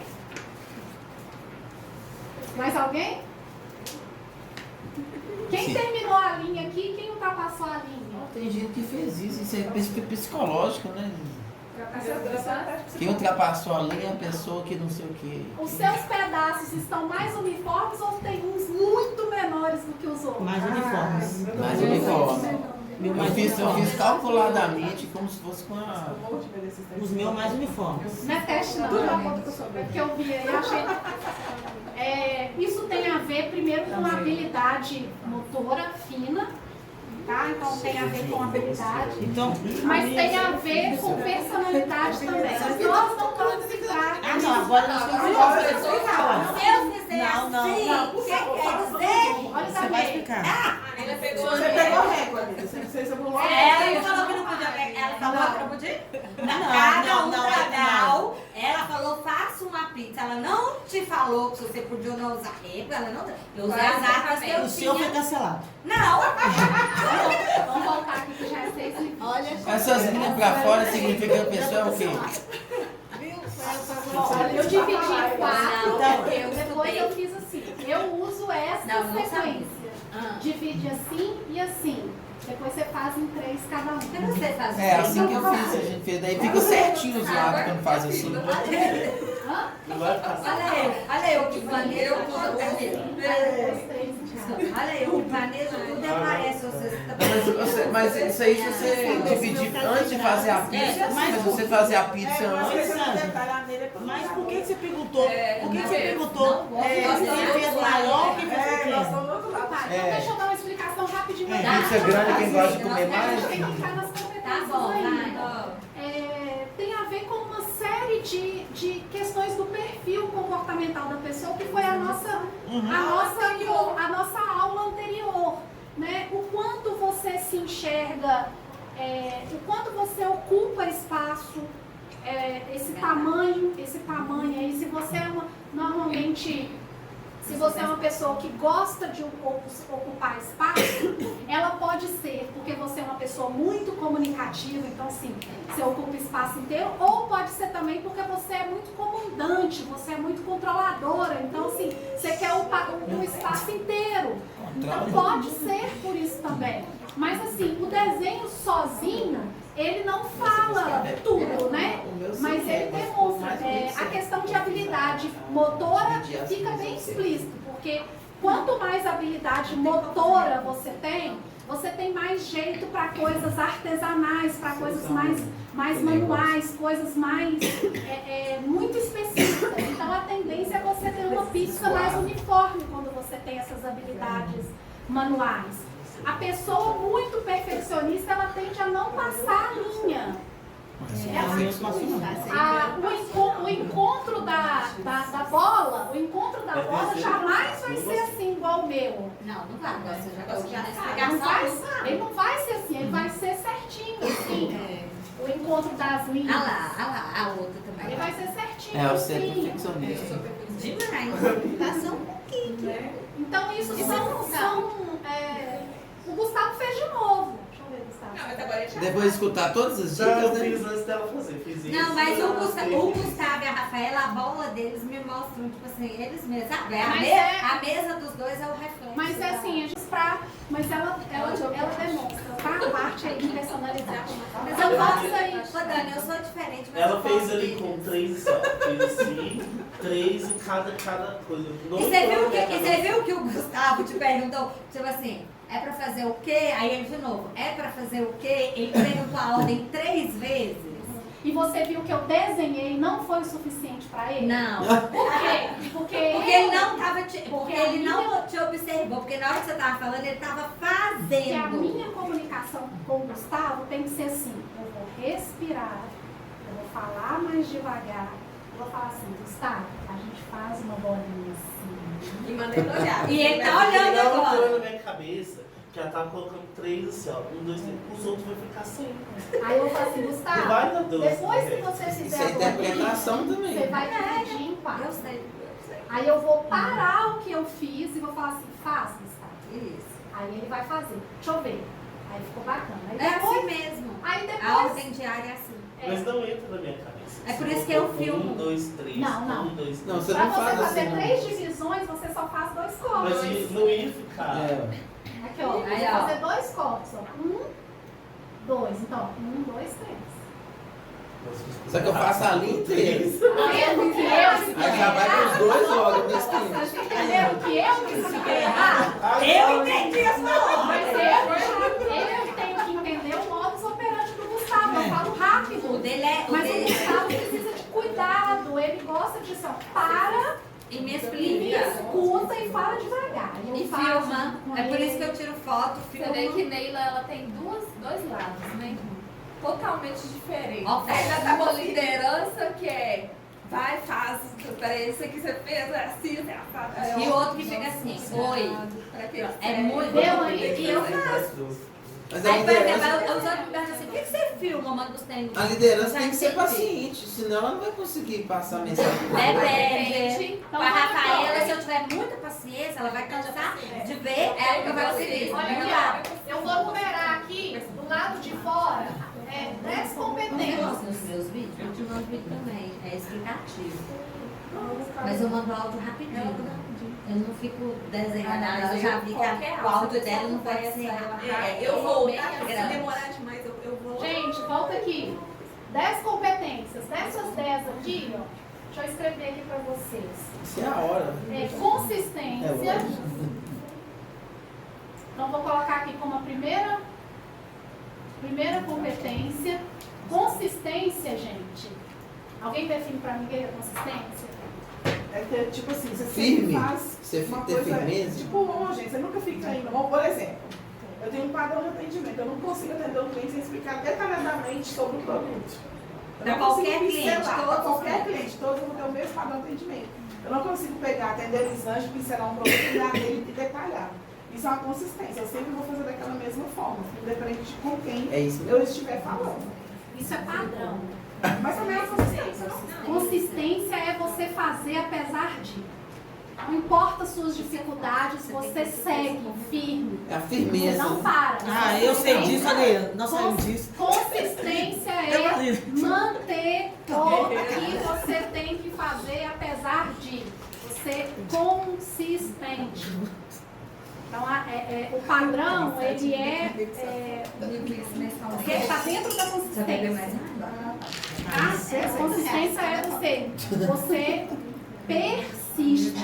Mais alguém? Quem terminou a linha aqui, quem ultrapassou a linha? Tem gente que fez isso é psicológico, né? Quem ultrapassou a linha é a pessoa que não sei o quê. Os seus pedaços estão mais uniformes ou tem uns muito menores do que os outros? Mais uniformes. Mais uniforme. Eu fiz calculadamente como se fosse com a... Os meus mais uniformes. Não é teste não, é porque eu vi aí, eu achei... isso tem a ver primeiro com habilidade motora fina, tá? Então tem a ver com habilidade, Então, mas tem a ver com personalidade também. Mas nós não vamos entrar. ah, não, agora nós temos que explicar. Se eu fizer Não, assim, não. o que quer dizer? Olha Você também. vai explicar. Ela pegou Você pegou régua ali. Você pulou a Ela falou que não podia pegar. Ela falou que não podia. Cada um tragal. Ela falou, faça uma pizza. Ela não te falou que você podia ou não usar régua. Ela não. Eu usei as armas que eu O seu foi tinha. cancelado. Não. Vamos voltar aqui que já é 6h20. Olha, Essas linhas pra fora significa que a pessoa é o quê? eu dividi em 4, Não, eu depois estudei. eu fiz assim. Eu uso essa Não, não sequência. Ah. Divide assim e assim. Depois você faz em 3 cada um. O que você faz? É assim que eu fiz, a gente fez. Daí fica certinho os lados quando faz assim. Não vai ficar Olha eu que planejo tudo. Olha eu que planejo tudo aparece vocês. Mas isso aí, se você dividir antes de fazer a pizza, mas você fazer a pizza antes. Mas por que você perguntou? Por que você perguntou? Quem fez maior, quem fez pequeno? Tá, então deixa eu dar uma explicação rapidinho. Pizza grande, quem gosta de comer mais? Tem que ficar nas competências ainda. Tem a ver com uma série de questões do perfil comportamental da pessoa, que foi a nossa aula anterior, né? O quanto você se enxerga, o quanto você ocupa espaço, esse tamanho aí, se você é se você é uma pessoa que gosta de ocupar espaço, ela pode ser porque você é uma pessoa muito comunicativa, então assim, você ocupa o espaço inteiro, ou pode ser também porque você é muito comandante, você é muito controladora, então assim, você quer ocupar o espaço inteiro. Então pode ser por isso também. Mas assim, o desenho sozinho, ele não fala tudo, né? Mas ele demonstra. A questão de habilidade motora fica bem explícito, porque quanto mais habilidade motora você tem mais jeito para coisas artesanais, para coisas mais manuais, coisas mais muito específicas. Então a tendência é você ter uma pista mais uniforme quando você tem essas habilidades manuais. A pessoa muito perfeccionista, ela tende a não passar a linha. O encontro da bola, jamais vai ser assim igual o meu. Não vai. Ele não vai ser assim, ele vai ser certinho, assim. O encontro das linhas. A outra também. Ele vai ser certinho. Você é perfeccionista. Demais. Passa um pouquinho. Então isso o Gustavo fez de novo. Deixa eu ver, Gustavo. Depois de escutar todas as Já dicas, fiz né? antes dela fazer, fiz isso. Não, mas o Gustavo e a Rafaela, a bola deles me mostram, tipo assim, eles mesmos. A mesa dos dois é o reflexo. Mas é assim, a gente mas ela demonstra, tá? A parte aí de personalidade. Mas eu gosto aí. Ô, Dani, eu sou diferente, mas Ela eu fez gosto ali deles. com 3 só. Fez assim, 3 em cada coisa. E você viu que o Gustavo te perguntou, tipo assim, é pra fazer o quê? Aí ele de novo, é pra fazer o quê? Ele perguntou a ordem 3 vezes. E você viu que eu desenhei não foi o suficiente pra ele? Não. Por quê? Porque ele não tava te observou, porque na hora que você tava falando, ele tava fazendo. Porque a minha comunicação com o Gustavo tem que ser assim, eu vou respirar, eu vou falar mais devagar, eu vou falar assim, Gustavo, a gente faz uma bolinha assim. E mandei ele olhar. E ele tá olhando Não agora. entrou na minha cabeça que ela tava colocando 3 assim, ó. 1, 2, 3, os outros vão ficar sem. Aí eu falo assim, Não vai Gustavo, dar 12. depois que você Isso fizer é a bolinha, interpretação também. você vai dividir em 4. Eu sei. Aí eu vou parar o que eu fiz e vou falar assim, faz, Gustavo. Isso. Aí ele vai fazer. Deixa eu ver. Aí ficou bacana. Aí É depois, assim mesmo. Aí A depois... ordem diária é assim. Mas não entra na minha cabeça. É por isso que eu filmo. 1, 2, 3. Não. 1, 2, 3. Não, você Pra não você faz fazer assim, não. 3 divisões, você só faz 2 cortes. Mas não ia ficar. Aqui, ó. Aí, Vou ó. fazer 2 cortes, ó. 1, 2. Então, 1, 2, 3. Só que eu faço a linha inteira. Entendeu que eu Aí já vai para os dois óleo desse tempo. Entendeu que eu que fiquei errado? Eu entendi essa ordem. Mas eu tenho que entender o modus operandi do Gustavo. Eu falo rápido. O dele é. Mas o Gustavo precisa de cuidado. Ele gosta disso, ó. Para E me e me explica. escuta e fala devagar. Eu E faço filma. com É por ele. isso que eu tiro foto, Você filmo. vê que Neila, ela tem dois lados, né? Totalmente diferentes. Ó, Ela tá com a liderança que é vai, faz, peraí, isso aqui você fez, é assim, é assado. E o outro que fica assim, oi. Pra que É muito. Deu aí? E eu faço. Mas a Aí, por exemplo, liderança, os outros me perguntam assim, por que você filma, manda os treinos? a liderança tem que ser paciente, senão ela não vai conseguir passar a mensagem. Depende. Então, Com a Rafaela, olha, se eu tiver muita paciência, ela vai cansar de ver, ela que vai conseguir. Olha aqui, ó. Eu vou numerar aqui, do lado de fora, 10 competências. Nos meus vídeos, eu te mando vídeo também, é explicativo. Mas eu mando áudio rapidinho. Eu não fico desenhando nada, eu já vi que o áudio dela não pode ser Eu vou, bem se grande. demorar demais, eu vou. Gente, volta aqui. 10 competências. Dessas 10 aqui, ó. Deixa eu escrever aqui para vocês. Isso é a hora. Consistência. Então, vou colocar aqui como a primeira competência. Consistência, gente. Alguém define para mim o que é consistência? É ter, tipo assim, você Firme. sempre faz Você uma ter coisa, firmeza. tipo homogêneo, você nunca fica indo. Por exemplo, eu tenho um padrão de atendimento, eu não consigo atender o cliente sem explicar detalhadamente sobre o produto. Eu Pra não consigo qualquer cliente, pincelar, todos pra qualquer os cliente, todos vão ter o mesmo padrão de atendimento. Eu não consigo pegar, atender eles antes, pincelar um produto e dar nele e detalhar. Isso é uma consistência, eu sempre vou fazer daquela mesma forma, independente de com quem É isso eu estiver falando. Isso é padrão. Mas também é uma consistência, não? Consistência é você fazer apesar de. Não importa suas dificuldades, você segue firme. É a Você firmeza. não né? para. Ah, eu sei disso, Adriana. Nós sabemos disso. Consistência é manter o que você tem que fazer apesar de. Ser consistente. Então, o padrão, ele porque está dentro da consistência. A consistência é você persiste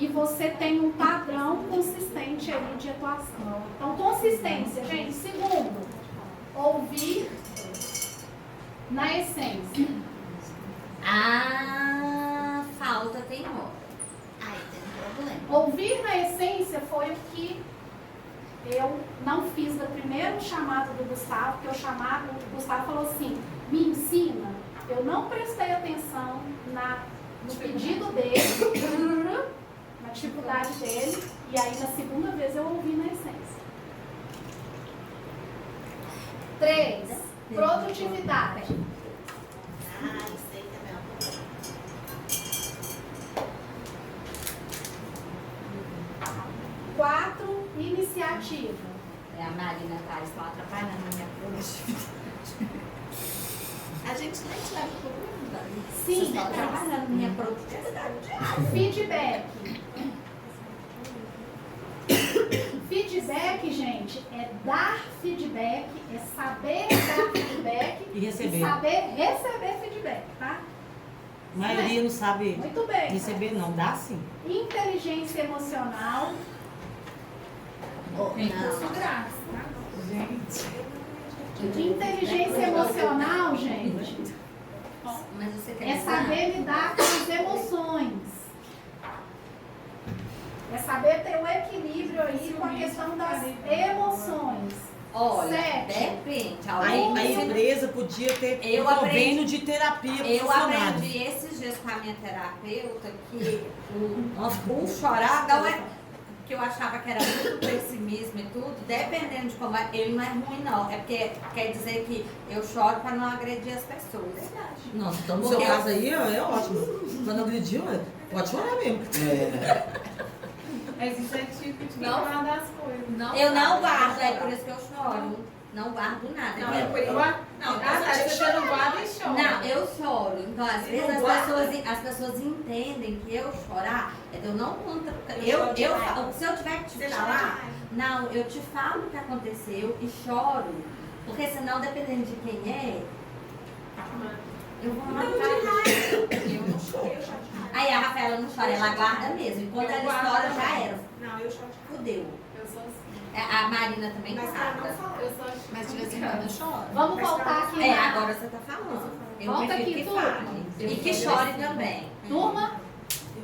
e você tem um padrão consistente ali de atuação. Então, consistência, gente. Segundo, ouvir na essência. Falta tem hora. Aí tem um problema. Ouvir na essência foi o que eu não fiz do primeiro chamado do Gustavo, porque o Gustavo falou assim, me ensina. Eu não prestei atenção no pedido dele, na dificuldade dele, e aí na segunda vez eu ouvi na essência. 3. Produtividade. Isso aí também é um problema. 4. Iniciativa. A Marina tá estão atrapalhando a minha produtividade. A gente nem te leva pro mundo. Vocês Sim, estão atrapalhando a minha produtividade. feedback. Feedback, gente, é dar feedback, é saber dar feedback E receber. saber receber feedback, tá? A maioria não sabe Muito bem. receber, não. Dá sim. Inteligência emocional. Curso grátis, tá? Inteligência emocional, gente, Mas você quer é saber lidar com as emoções. É saber ter um equilíbrio aí com a questão das emoções. Olha, 7. depende. A empresa podia ter Eu um convênio de terapia para os Eu funcionários. aprendi esses dias com a minha terapeuta que o chorar não é que eu achava que era muito pessimismo e tudo, dependendo de como é, ele não é ruim não, é porque quer dizer que eu choro para não agredir as pessoas. Não, então no seu Porque caso aí é ótimo. Quando agrediu, pode chorar mesmo. Mas isso é tipo de Não. guardar as coisas. Não Eu não vai guardo, é chorar. por isso que eu choro. Não guardo nada. Não, Eu- é por isso. Não, Você não guarda e chora. Não, eu choro. Então, às vezes, não as guarda? pessoas entendem que eu chorar, é de eu não contra. choro de raiva. Se eu tiver que te Você chora falar, de raiva. não, eu te falo o que aconteceu e choro. Porque senão, dependendo de quem é, eu vou Não, matar. de raiva. Eu não choro, eu choro de raiva. Aí a Rafaela não chora, ela guarda mesmo. E quando Eu ela guardo estoura, também. já era. Não, eu choro de raiva. Fudeu. Eu sou assim. A Marina também Mas pra não guarda. falar, eu sou assim. Mas de vez em quando eu choro. Vamos voltar aqui É, na agora você tá falando. Eu Volta prefiro aqui, que turma. fale. E que chore também. turma.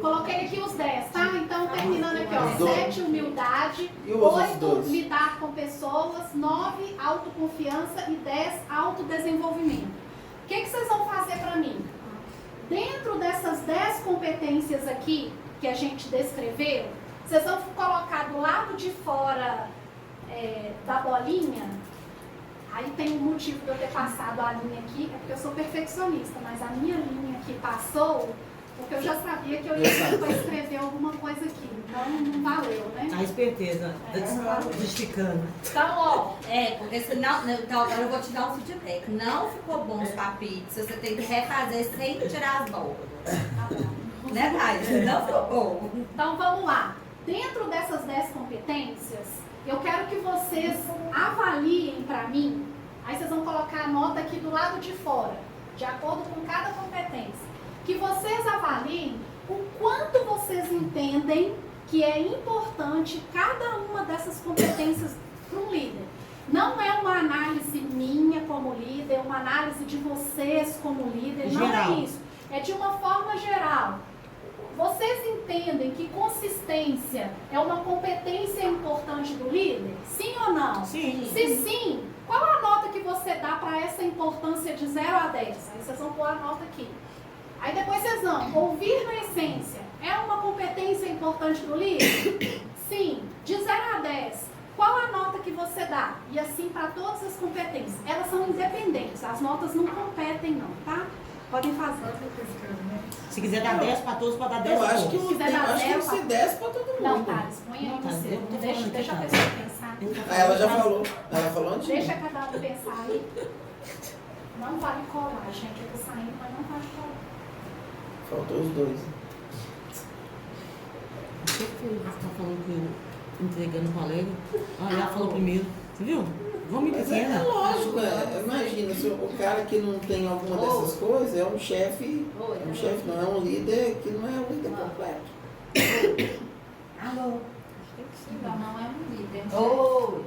Coloquei aqui os 10, tá? Então, terminando aqui, ó. 7, humildade. E os outros 8, dois? lidar com pessoas. 9, autoconfiança. E 10, autodesenvolvimento. O que vocês vão fazer para mim? Dentro dessas 10 competências aqui, que a gente descreveu, vocês vão colocar do lado de fora da bolinha. Aí tem um motivo de eu ter passado a linha aqui, é porque eu sou perfeccionista, mas a minha linha aqui passou porque eu já sabia que eu ia escrever alguma coisa aqui. Então não valeu, né? A esperteza, justificando. Então, ó, Porque senão, então agora eu vou te dar um feedback. Não ficou bom os papitos, você tem que refazer sem tirar as bolas. Né, Thaís? Não ficou bom. então vamos lá. Dentro dessas 10 competências, eu quero que vocês avaliem para mim. Aí vocês vão colocar a nota aqui do lado de fora, de acordo com cada competência. O que vocês avaliem o quanto vocês entendem que é importante cada uma dessas competências para um líder. Não é uma análise minha como líder, é uma análise de vocês como líder, não é isso. É de uma forma geral. Vocês entendem que consistência é uma competência importante do líder? Sim ou não? Sim. Se sim, qual a nota que você dá para essa importância de 0 a 10? Aí vocês vão pôr a nota aqui. Aí depois vocês vão ouvir na essência. É uma competência importante do líder? Sim. De 0 a 10, qual a nota que você dá? E assim para todas as competências. Elas são independentes, as notas não competem não, tá? Podem fazer. Se quiser dar 10 para todos, pode dar 10 Eu para acho que todos. quiser dar tem zero que ser 10 para todo mundo. Não, Thales, põe aí Não, Thales, você. eu tô Deixa falando a aqui, pessoa pensar. Ela já falou. Ela falou antes. Deixa cada um pensar aí. Não vale colar, gente. Eu tô saindo, mas não vale colar. Faltou os dois. Por que você está falando que eu entregando com a Lega? Ah, ela falou primeiro. Você viu? Vamos Mas é pequena. lógico, imagina, se o cara que não tem alguma dessas coisas é um chefe, não é um líder que não é um líder completo. Alô? Não, não é um líder. Oi.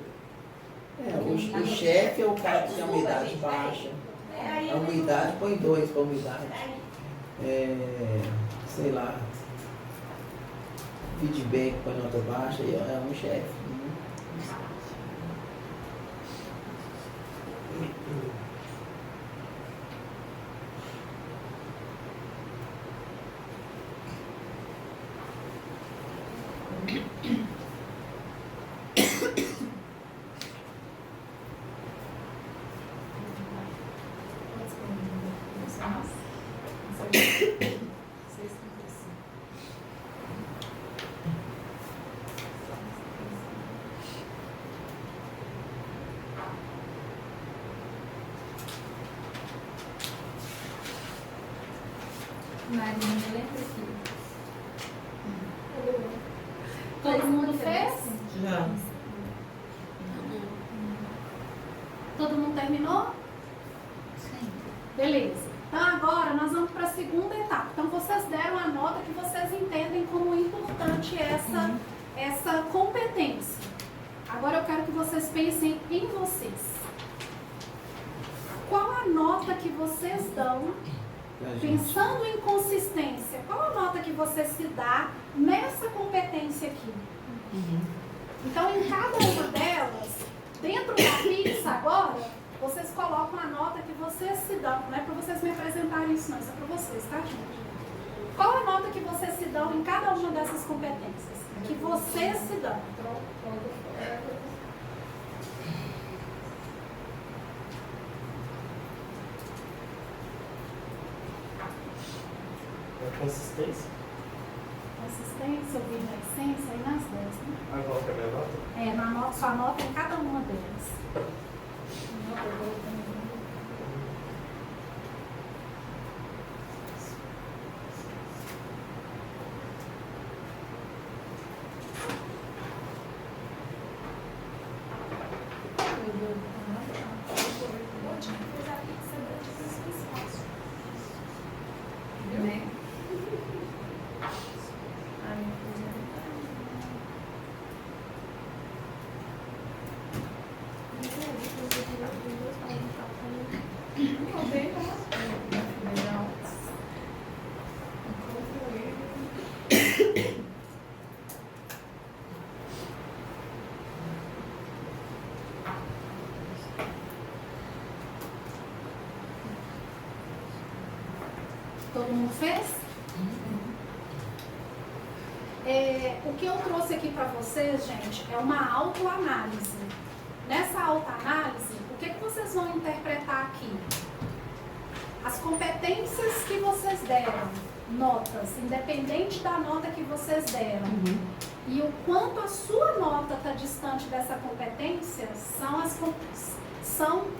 O chefe é o cara que tem uma idade baixa. A umidade põe 2 para umidade. Sei lá, feedback põe nota baixa, é um chefe. Marinha, lembra aqui? Todo mundo fez? Já. Todo mundo terminou? Sim. Beleza. Então agora nós vamos para a segunda etapa. Então vocês deram a nota que vocês entendem como importante essa competência. Agora eu quero que vocês pensem em vocês. Qual a nota que vocês dão, pensando em consistência, qual a nota que você se dá nessa competência aqui? Então em cada uma delas, dentro da pizza agora, vocês colocam a nota que vocês se dão. Não é para vocês me apresentarem isso não, isso é para vocês, tá, gente? Qual a nota que vocês se dão em cada uma dessas competências? Que vocês se dão. Consistência? Consistência, ouvir na essência, aí nas 10, né? Agora que é a minha nota? Na nota, sua nota em cada uma delas. Todo mundo fez? O que eu trouxe aqui para vocês, gente, é uma autoanálise. Nessa autoanálise, o que vocês vão interpretar aqui? As competências que vocês deram, notas, independente da nota que vocês deram, e o quanto a sua nota está distante dessa competência, são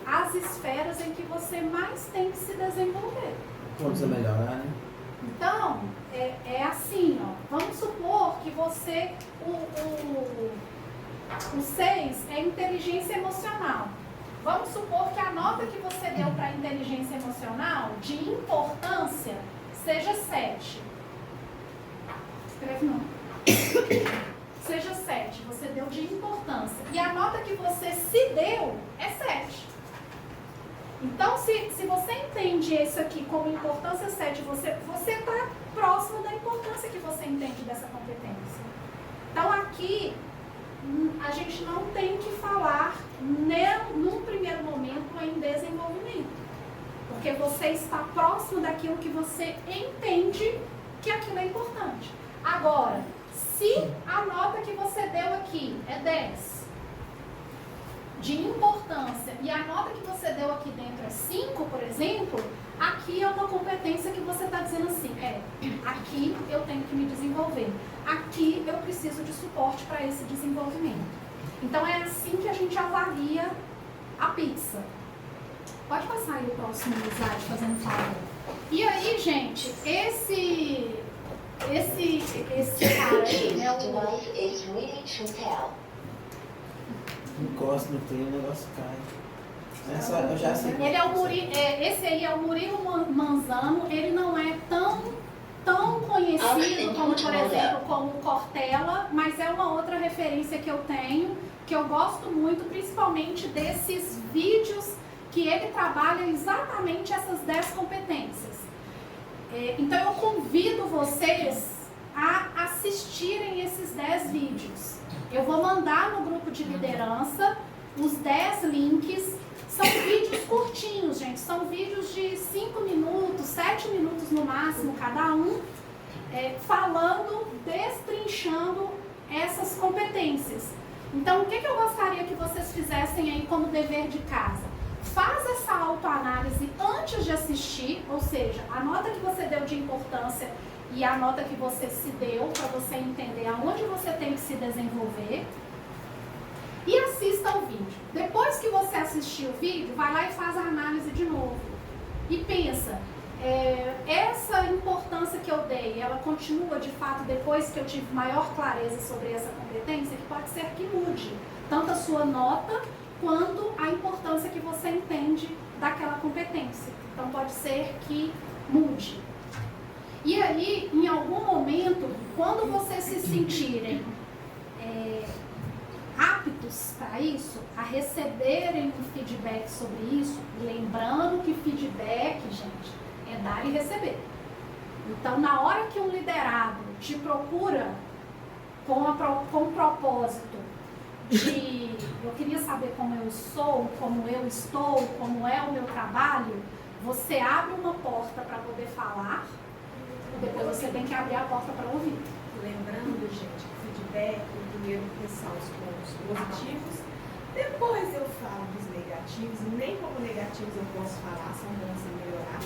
as esferas em que você mais tem que se desenvolver. Vamos melhorar, né? Então, é assim, ó. Vamos supor que você, o 6 é inteligência emocional. Vamos supor que a nota que você deu para inteligência emocional, de importância, seja 7. Escreve não. Seja 7, você deu de importância. E a nota que você se deu é 7. Então, se você entende isso aqui como importância 7, você está próximo da importância que você entende dessa competência. Então, aqui, a gente não tem que falar, num primeiro momento, em desenvolvimento. Porque você está próximo daquilo que você entende que aquilo é importante. Agora, se a nota que você deu aqui é 10, de importância, e a nota que você deu aqui dentro é 5, por exemplo, aqui é uma competência que você está dizendo assim, aqui eu tenho que me desenvolver, aqui eu preciso de suporte para esse desenvolvimento. Então é assim que a gente avalia a pizza. Pode passar aí o próximo slide, fazendo favor. E aí, gente, esse cara aí, né, Encosta no trem, o negócio cai. Eu já sei. Ele é esse aí é o Murilo Manzano. Ele não é tão conhecido como, por exemplo, como o Cortella, mas é uma outra referência que eu tenho, que eu gosto muito, principalmente desses vídeos que ele trabalha exatamente essas 10 competências. Então eu convido vocês a assistirem esses 10 vídeos. Eu vou mandar no grupo de liderança os 10 links. São vídeos curtinhos, gente. São vídeos de 5 minutos, 7 minutos no máximo cada um, falando, destrinchando essas competências. Então, o que eu gostaria que vocês fizessem aí como dever de casa? Faz essa autoanálise antes de assistir, ou seja, a nota que você deu de importância e a nota que você se deu para você entender aonde você tem que se desenvolver. E assista o vídeo. Depois que você assistir o vídeo, vai lá e faz a análise de novo. E pensa, essa importância que eu dei, ela continua de fato depois que eu tive maior clareza sobre essa competência, que pode ser que mude tanto a sua nota quanto a importância que você entende daquela competência. Então pode ser que mude. E aí, em algum momento, quando vocês se sentirem aptos para isso, a receberem um feedback sobre isso, lembrando que feedback, gente, é dar e receber. Então, na hora que um liderado te procura com o propósito de eu queria saber como eu sou, como eu estou, como é o meu trabalho, você abre uma porta para poder falar, depois você tem que abrir a porta para ouvir. Lembrando, gente, que feedback, primeiro pensar os pontos positivos, depois eu falo dos negativos, nem como negativos eu posso falar, são bons a melhorar,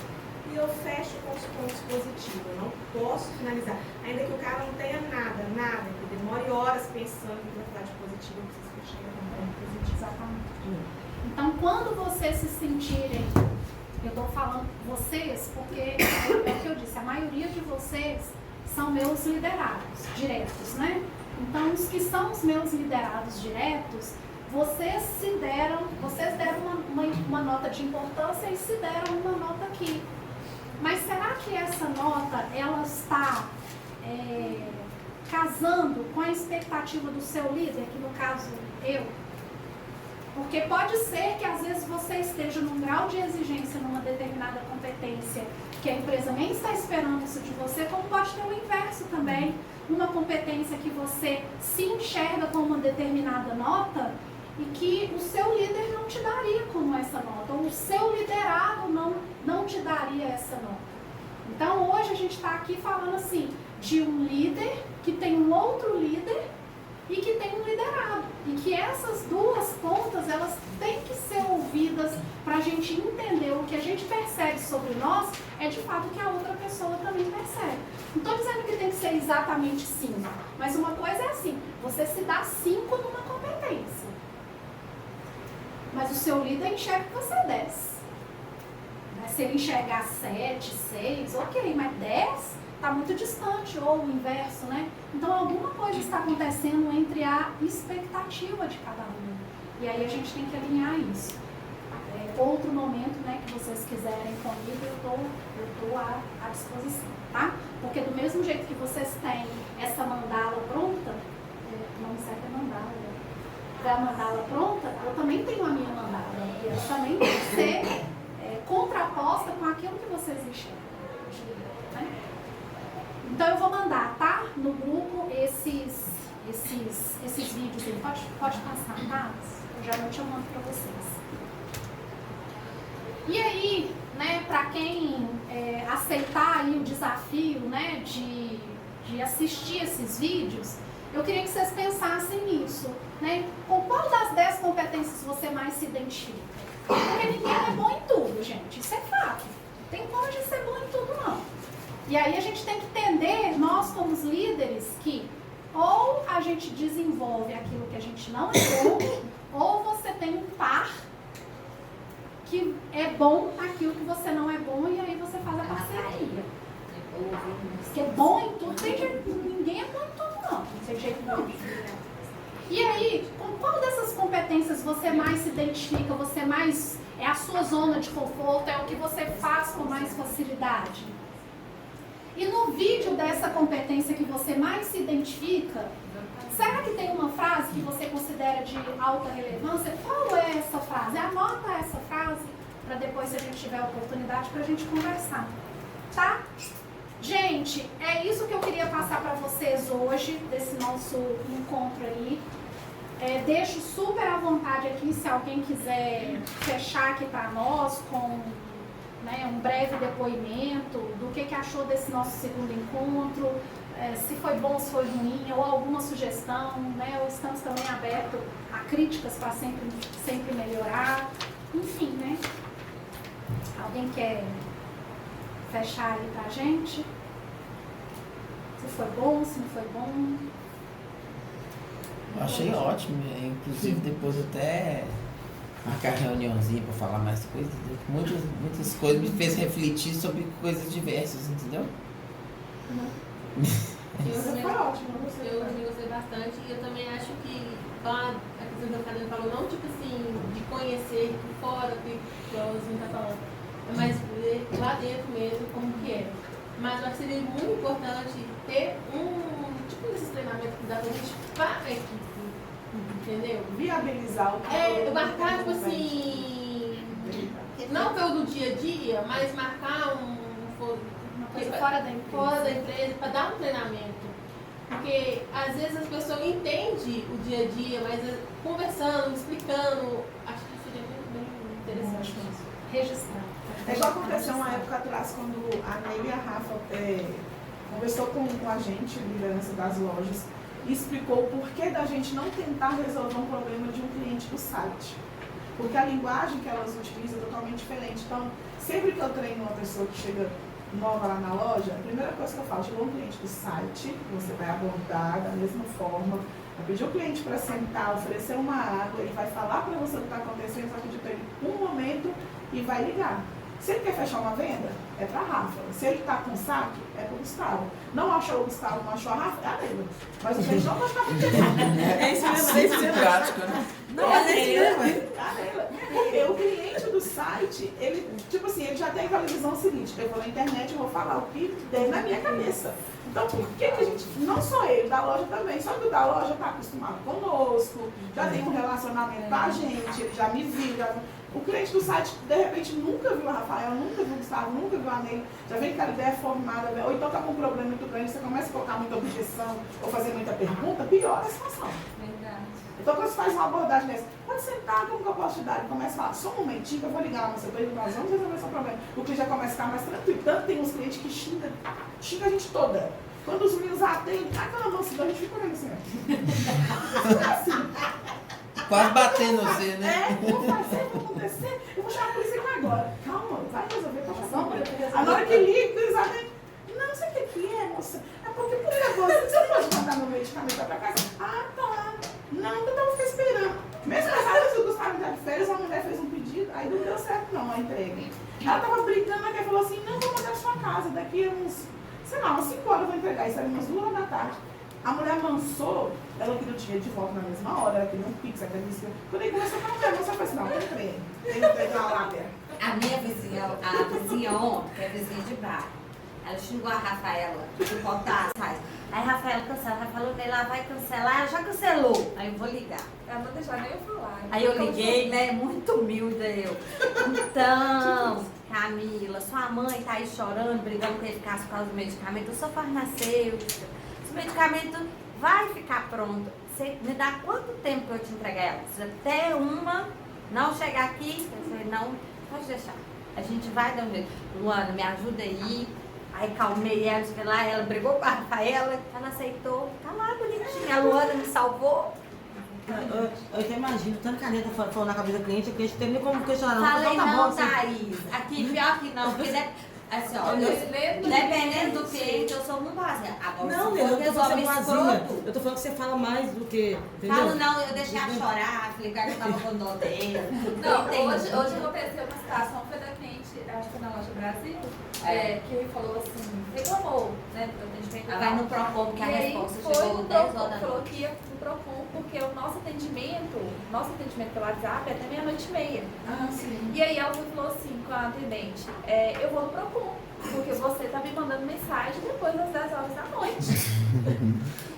e eu fecho com os pontos positivos, eu não posso finalizar, ainda que o cara não tenha nada, que demore horas pensando em quantidade de positivo, eu preciso fechar com um ponto positivo. Exatamente. Então, quando vocês se sentirem, eu estou falando vocês, porque é o que eu disse, a maioria de vocês são meus liderados diretos, né? Então, os que são os meus liderados diretos, vocês deram uma nota de importância e se deram uma nota aqui. Mas será que essa nota, ela está casando com a expectativa do seu líder, que no caso eu? Porque pode ser que às vezes você esteja num grau de exigência numa determinada competência que a empresa nem está esperando isso de você, como pode ter o inverso também. Numa competência que você se enxerga com uma determinada nota e que o seu líder não te daria como essa nota, ou o seu liderado não te daria essa nota. Então hoje a gente está aqui falando assim, de um líder que tem um outro líder e que tem um liderado. E que essas duas pontas, elas têm que ser ouvidas para a gente entender o que a gente percebe sobre nós, é de fato o que a outra pessoa também percebe. Não estou dizendo que tem que ser exatamente 5, mas uma coisa é assim, você se dá 5 numa competência. Mas o seu líder enxerga que você é 10. Se ele enxergar 7, 6, ok, mas 10 está muito distante, ou o inverso, né? Então alguma coisa está acontecendo entre a expectativa de cada um. E aí a gente tem que alinhar isso. outro momento, né, que vocês quiserem comigo, eu tô à disposição, tá? Porque do mesmo jeito que vocês têm essa mandala pronta, o nome certo é mandala, né? A mandala pronta, eu também tenho a minha mandala, e ela também tem que ser contraposta com aquilo que vocês enxergam, né? Então eu vou mandar, tá? No grupo esses vídeos aí. Pode passar, tá? Eu já eu mando para vocês. E aí, né, para quem aceitar aí o desafio, né, de assistir esses vídeos, eu queria que vocês pensassem nisso, né? Com qual das 10 competências você mais se identifica? Porque ninguém é bom em tudo, gente. Isso é fato. Não tem como a gente ser bom em tudo, não. E aí a gente tem que entender, nós como os líderes, que ou a gente desenvolve aquilo que a gente não é bom, ou você tem um par que é bom aquilo que você não é bom, e aí você faz a parceria. Porque é bom em tudo, ninguém é bom em tudo, não. Não tem jeito não. E aí, com qual dessas competências você mais se identifica, você mais é a sua zona de conforto, é o que você faz com mais facilidade? E no vídeo dessa competência que você mais se identifica, será que tem uma frase que você considera de alta relevância? Qual é essa frase? Anota essa frase para depois, se a gente tiver oportunidade, para a gente conversar. Tá? Gente, é isso que eu queria passar para vocês hoje, desse nosso encontro aí. Deixo super à vontade aqui, se alguém quiser fechar aqui para nós com um breve depoimento do que achou desse nosso segundo encontro, se foi bom, se foi ruim, ou alguma sugestão, né? Ou estamos também abertos a críticas para sempre melhorar, enfim, né? Alguém quer fechar aí pra gente? Se foi bom, se não foi bom? Eu achei ótimo, inclusive depois até marcar reuniãozinha para falar mais coisas, muitas coisas me fez refletir sobre coisas diversas, entendeu? Eu gostei bastante e eu também acho que a questão que a Carolina falou, não tipo assim, de conhecer por fora, que o Osmo está falando, mas ver lá dentro mesmo como que é. Mas eu acho que seria muito importante ter tipo desses treinamentos que dá pra gente para a equipe. Entendeu? Viabilizar o que marcar, tipo assim, não pelo dia a dia, mas marcar uma coisa fora da empresa para dar um treinamento. Porque às vezes as pessoas entendem o dia a dia, mas conversando, explicando, acho que seria muito bem interessante isso. Registrar. É igual aconteceu uma época atrás, quando a Ney e a Rafa conversou com a gente, liderança das lojas, e explicou o porquê da gente não tentar resolver um problema de um cliente do site. Porque a linguagem que elas utilizam é totalmente diferente. Então, sempre que eu treino uma pessoa que chega nova lá na loja, a primeira coisa que eu falo, chegou um cliente do site, você vai abordar da mesma forma, vai pedir o cliente para sentar, oferecer uma água, ele vai falar para você o que está acontecendo, vai pedir para ele um momento e vai ligar. Se ele quer fechar uma venda, é para a Rafa. Se ele está com saque, é para o Gustavo. Não achou o Gustavo, não achou a Rafa, é a Leila. Mas o cliente não pode estar com É isso mesmo, é isso mesmo. Prático, né? Não, é isso mesmo. Porque o cliente do site, ele, tipo assim, ele já tem aquela visão seguinte, eu vou na internet, eu vou falar o que tem na minha cabeça. Então, por que a gente, não só ele, da loja também, só que o da loja está acostumado conosco, já tem um relacionamento com a gente, ele já me viu, o cliente do site, de repente, nunca viu a Rafael, nunca viu o Gustavo, nunca viu a Ney, já vem com aquela ideia formada, ou então está com um problema muito grande, você começa a colocar muita objeção ou fazer muita pergunta, piora a situação. Verdade. Então, quando você faz uma abordagem dessa, pode sentar, como que eu posso te dar? Ele começa a falar, só um momentinho que eu vou ligar lá no seu peito, nós vamos resolver seu problema. O cliente já começa a ficar mais tranquilo. Tanto tem uns clientes que xinga a gente toda. Quando os meninos atendem, aquela mão assim, a gente fica olhando assim, Quase batendo você, né? Vou fazer, vai acontecer, eu vou chamar a polícia aqui agora. Calma, vai resolver, pode fazer. A hora que liga, eles abrem. Não sei o que é, moça. É porque, por favor, você pode mandar meu medicamento pra casa? Ah, tá. Não, eu tava ficar esperando. Mês passado, o Gustavo já de férias, a mulher fez um pedido, aí não deu certo não, a entrega. Ela tava brincando, ela falou assim, não, vou mandar a sua casa, daqui a uns, sei lá, umas 5 horas eu vou entregar, isso era umas 2 horas da tarde. A mulher amansou, ela queria o dinheiro de volta na mesma hora, ela queria um pix, ela queria isso. Quando ele começou a falar, você faz assim, não, tem trem na lábia. A minha vizinha, a vizinha ontem, que é vizinha de bairro, ela xingou a Rafaela do Potássio. Aí a Rafaela cancela, a Rafaela falou, lá vai cancelar, ela já cancelou. Aí eu vou ligar. Ela não deixou nem eu falar. Aí eu liguei, né, muito humilde eu. Então, Camila, sua mãe tá aí chorando, brigando com ele por causa do medicamento. Eu sou farmacêutica. Esse medicamento vai ficar pronto. Você me dá quanto tempo pra eu te entregar ela? Se até uma não chegar aqui, eu falei, não, pode deixar. A gente vai dar um jeito. Luana, me ajuda aí. Aí calmei ela, sei lá, ela brigou com a Rafaela, ela aceitou. Tá lá, bonitinha. A Luana me salvou. Eu até imagino, tanto caneta falando na cabeça do cliente, a cliente não tem nem como questionar. Falei, tá não, bom, assim. Thaís. Aqui, pior que não. Porque, assim, ó, dependendo do cliente, eu sou muito boazinha. Agora, Não, se eu for não tô falando resolve boazinha. escroto, Eu tô falando que você fala mais do que. Entendeu? falo não, eu deixei ela chorar, falei que eu tava com dó dela. Não, Entendi. hoje aconteceu uma situação, foi da cliente, acho que foi na Loja Brasil, que ele falou assim, reclamou, né, do atendimento. Ela vai no Procon, porque a E aí resposta foi chegou no 10 Procon, horas da falou noite. que ia no Procon, porque o nosso atendimento pelo WhatsApp é até 00:30. Ah, sim. E aí ela falou assim com a atendente, eu vou no Procon, porque você tá me mandando mensagem depois das 10 horas da noite.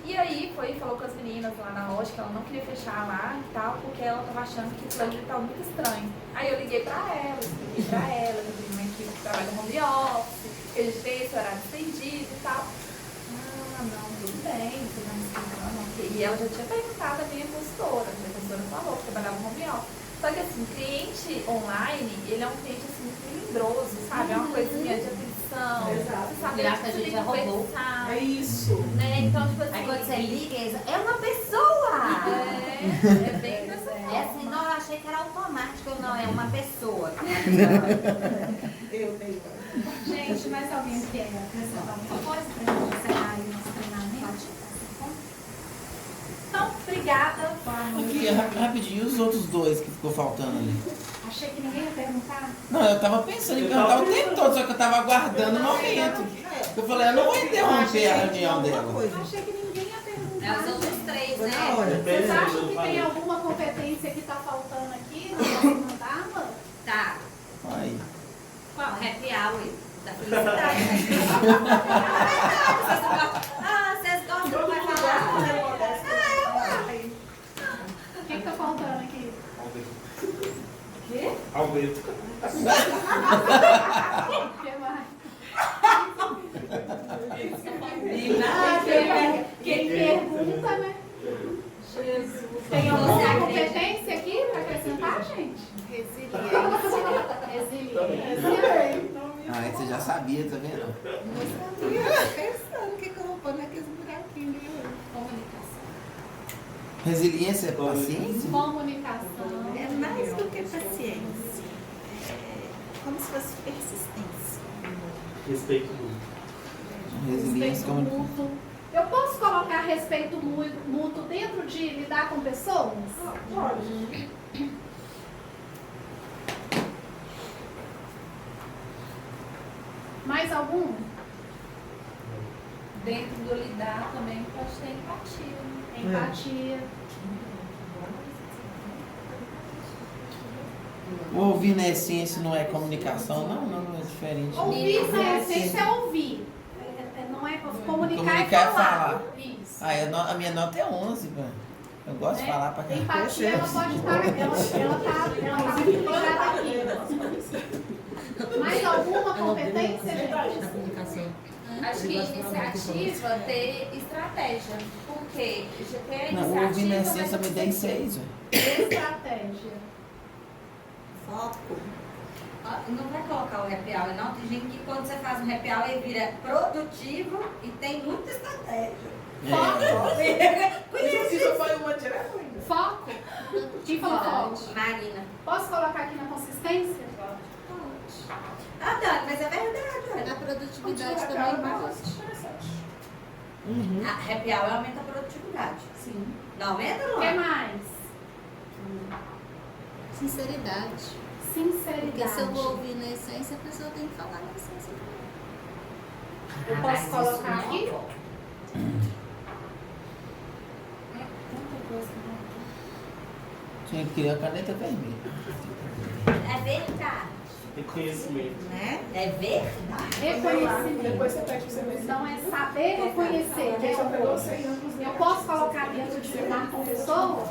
E aí foi e falou com as meninas lá na loja que ela não queria fechar lá e tal, porque ela tava achando que o plano estava muito estranho. Aí eu liguei pra ela, expliquei pra ela, eu tenho uma equipe que trabalha no home office, eles têm esse horário estendido e tal. Ah, não, tudo bem, você tá me explicando, ok. E ela já tinha perguntado a minha consultora falou que trabalhava no home office. Só que assim, cliente online, ele é um cliente assim muito melindroso, sabe? É uma coisinha de atenção. Exato. Você sabe Graças a que você gente tem que já roubou. conversar, É isso. né? Então, tipo assim. Aí quando você liga, é uma pessoa! É bem dessa forma. É assim, não, eu achei que era automático, não, é uma pessoa. Eu tenho. Gente, mais alguém quer acrescentar alguma coisa para a gente encerrar aí o nosso treinamento? Então, obrigada. Aqui, rapidinho, os outros dois que ficou faltando ali. Achei que ninguém ia perguntar. Não, eu tava pensando em perguntar o tempo todo, só que eu tava aguardando o momento. Eu falei, eu não vou interromper a reunião dela. Achei que ninguém ia perguntar. É os outros três, Foi né? na hora. Vocês acham que tem alguma competência que está faltando aqui na nossa mandala? Tá. Aí. Qual? Happy hour da felicidade. Vocês gostam, vai falar. O que está faltando aqui? Quê? Aumento. O que mais? Quem pergunta, né? Jesus. Tem alguma competência aqui para acrescentar, gente? Resiliência. Ah, você já sabia, tá vendo? Pensando o que eu vou pôr naqueles buraquinhos ali. Comunicação. Resiliência é paciência? Comunicação. É mais do que paciência. É como se fosse persistência. Respeito muito. Resiliência Respeito como... mútuo. Eu posso colocar respeito mútuo dentro de lidar com pessoas? Pode. Mais algum? Dentro do lidar também pode ter empatia. Né? Empatia. Ouvir na essência não é comunicação, não é diferente. Ouvir, na essência, é ouvir. Não é comunicar, Comunicar é falar. é Isso. Ah, a minha nota é 11, velho. Eu gosto de Né? falar pra caramba. Empatia, ela pode estar, ela tá ligada aqui. Mais alguma competência, gente? Da comunicação. Acho que iniciativa ter estratégia. Porque já tem a Não, iniciativa. ouvir na essência mas me dei 6, velho. Estratégia. Foco. Não vai colocar o happy hour, não. Tem gente que quando você faz um happy hour, ele vira produtivo e tem muita estratégia. Isso foi uma direto ainda. Foco. Quem falou foco? Marina. Posso colocar aqui na consistência? Ah, Dani, mas é verdade. Na produtividade também bate. Uhum. A happy hour aumenta a produtividade. Sim. Não aumenta, O não? que mais? Sinceridade. Sinceridade. Porque se eu vou ouvir na essência, a pessoa tem que falar na essência. Eu posso colocar aqui? porque a caneta é vermelha. É verdade. Reconhecimento. Né? É verdade. Reconhecimento. Depois você pede pra você ver. Então é saber reconhecer, né? Só pegou você em ângulos Eu posso colocar dentro de filmar com pessoas?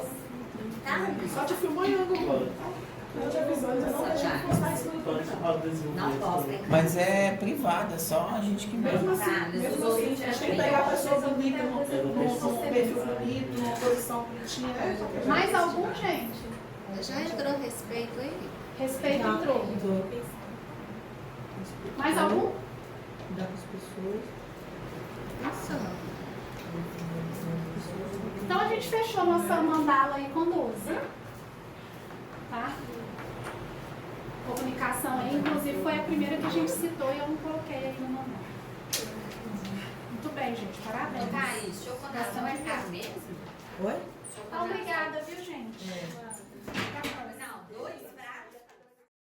Tá? Só te filmou em ângulo. Pode. Eu te avisando, eu não deixo de postar isso no Pode YouTube. pode desenvolver. Não isso posso, também. hein? Mas é privado, é só a gente que Mesmo mesmo. assim, Tá, mas mesmo os assim, outros a gente tem que já pegar a pessoa bonita, num perfil bonito, numa posição bonitinha, né? Mais algum, gente? Já entrou respeito aí? Respeito entrou. Mais algum? Dá para as pessoas. Isso. Então a gente fechou nossa mandala aí com 12. Tá? Comunicação aí, inclusive foi a primeira que a gente citou e eu não coloquei aí no mandala. Muito bem, gente. Parabéns. Thaís, deixa eu contar, você vai ficar mesmo? Oi? Obrigada, viu, gente? Até a próxima.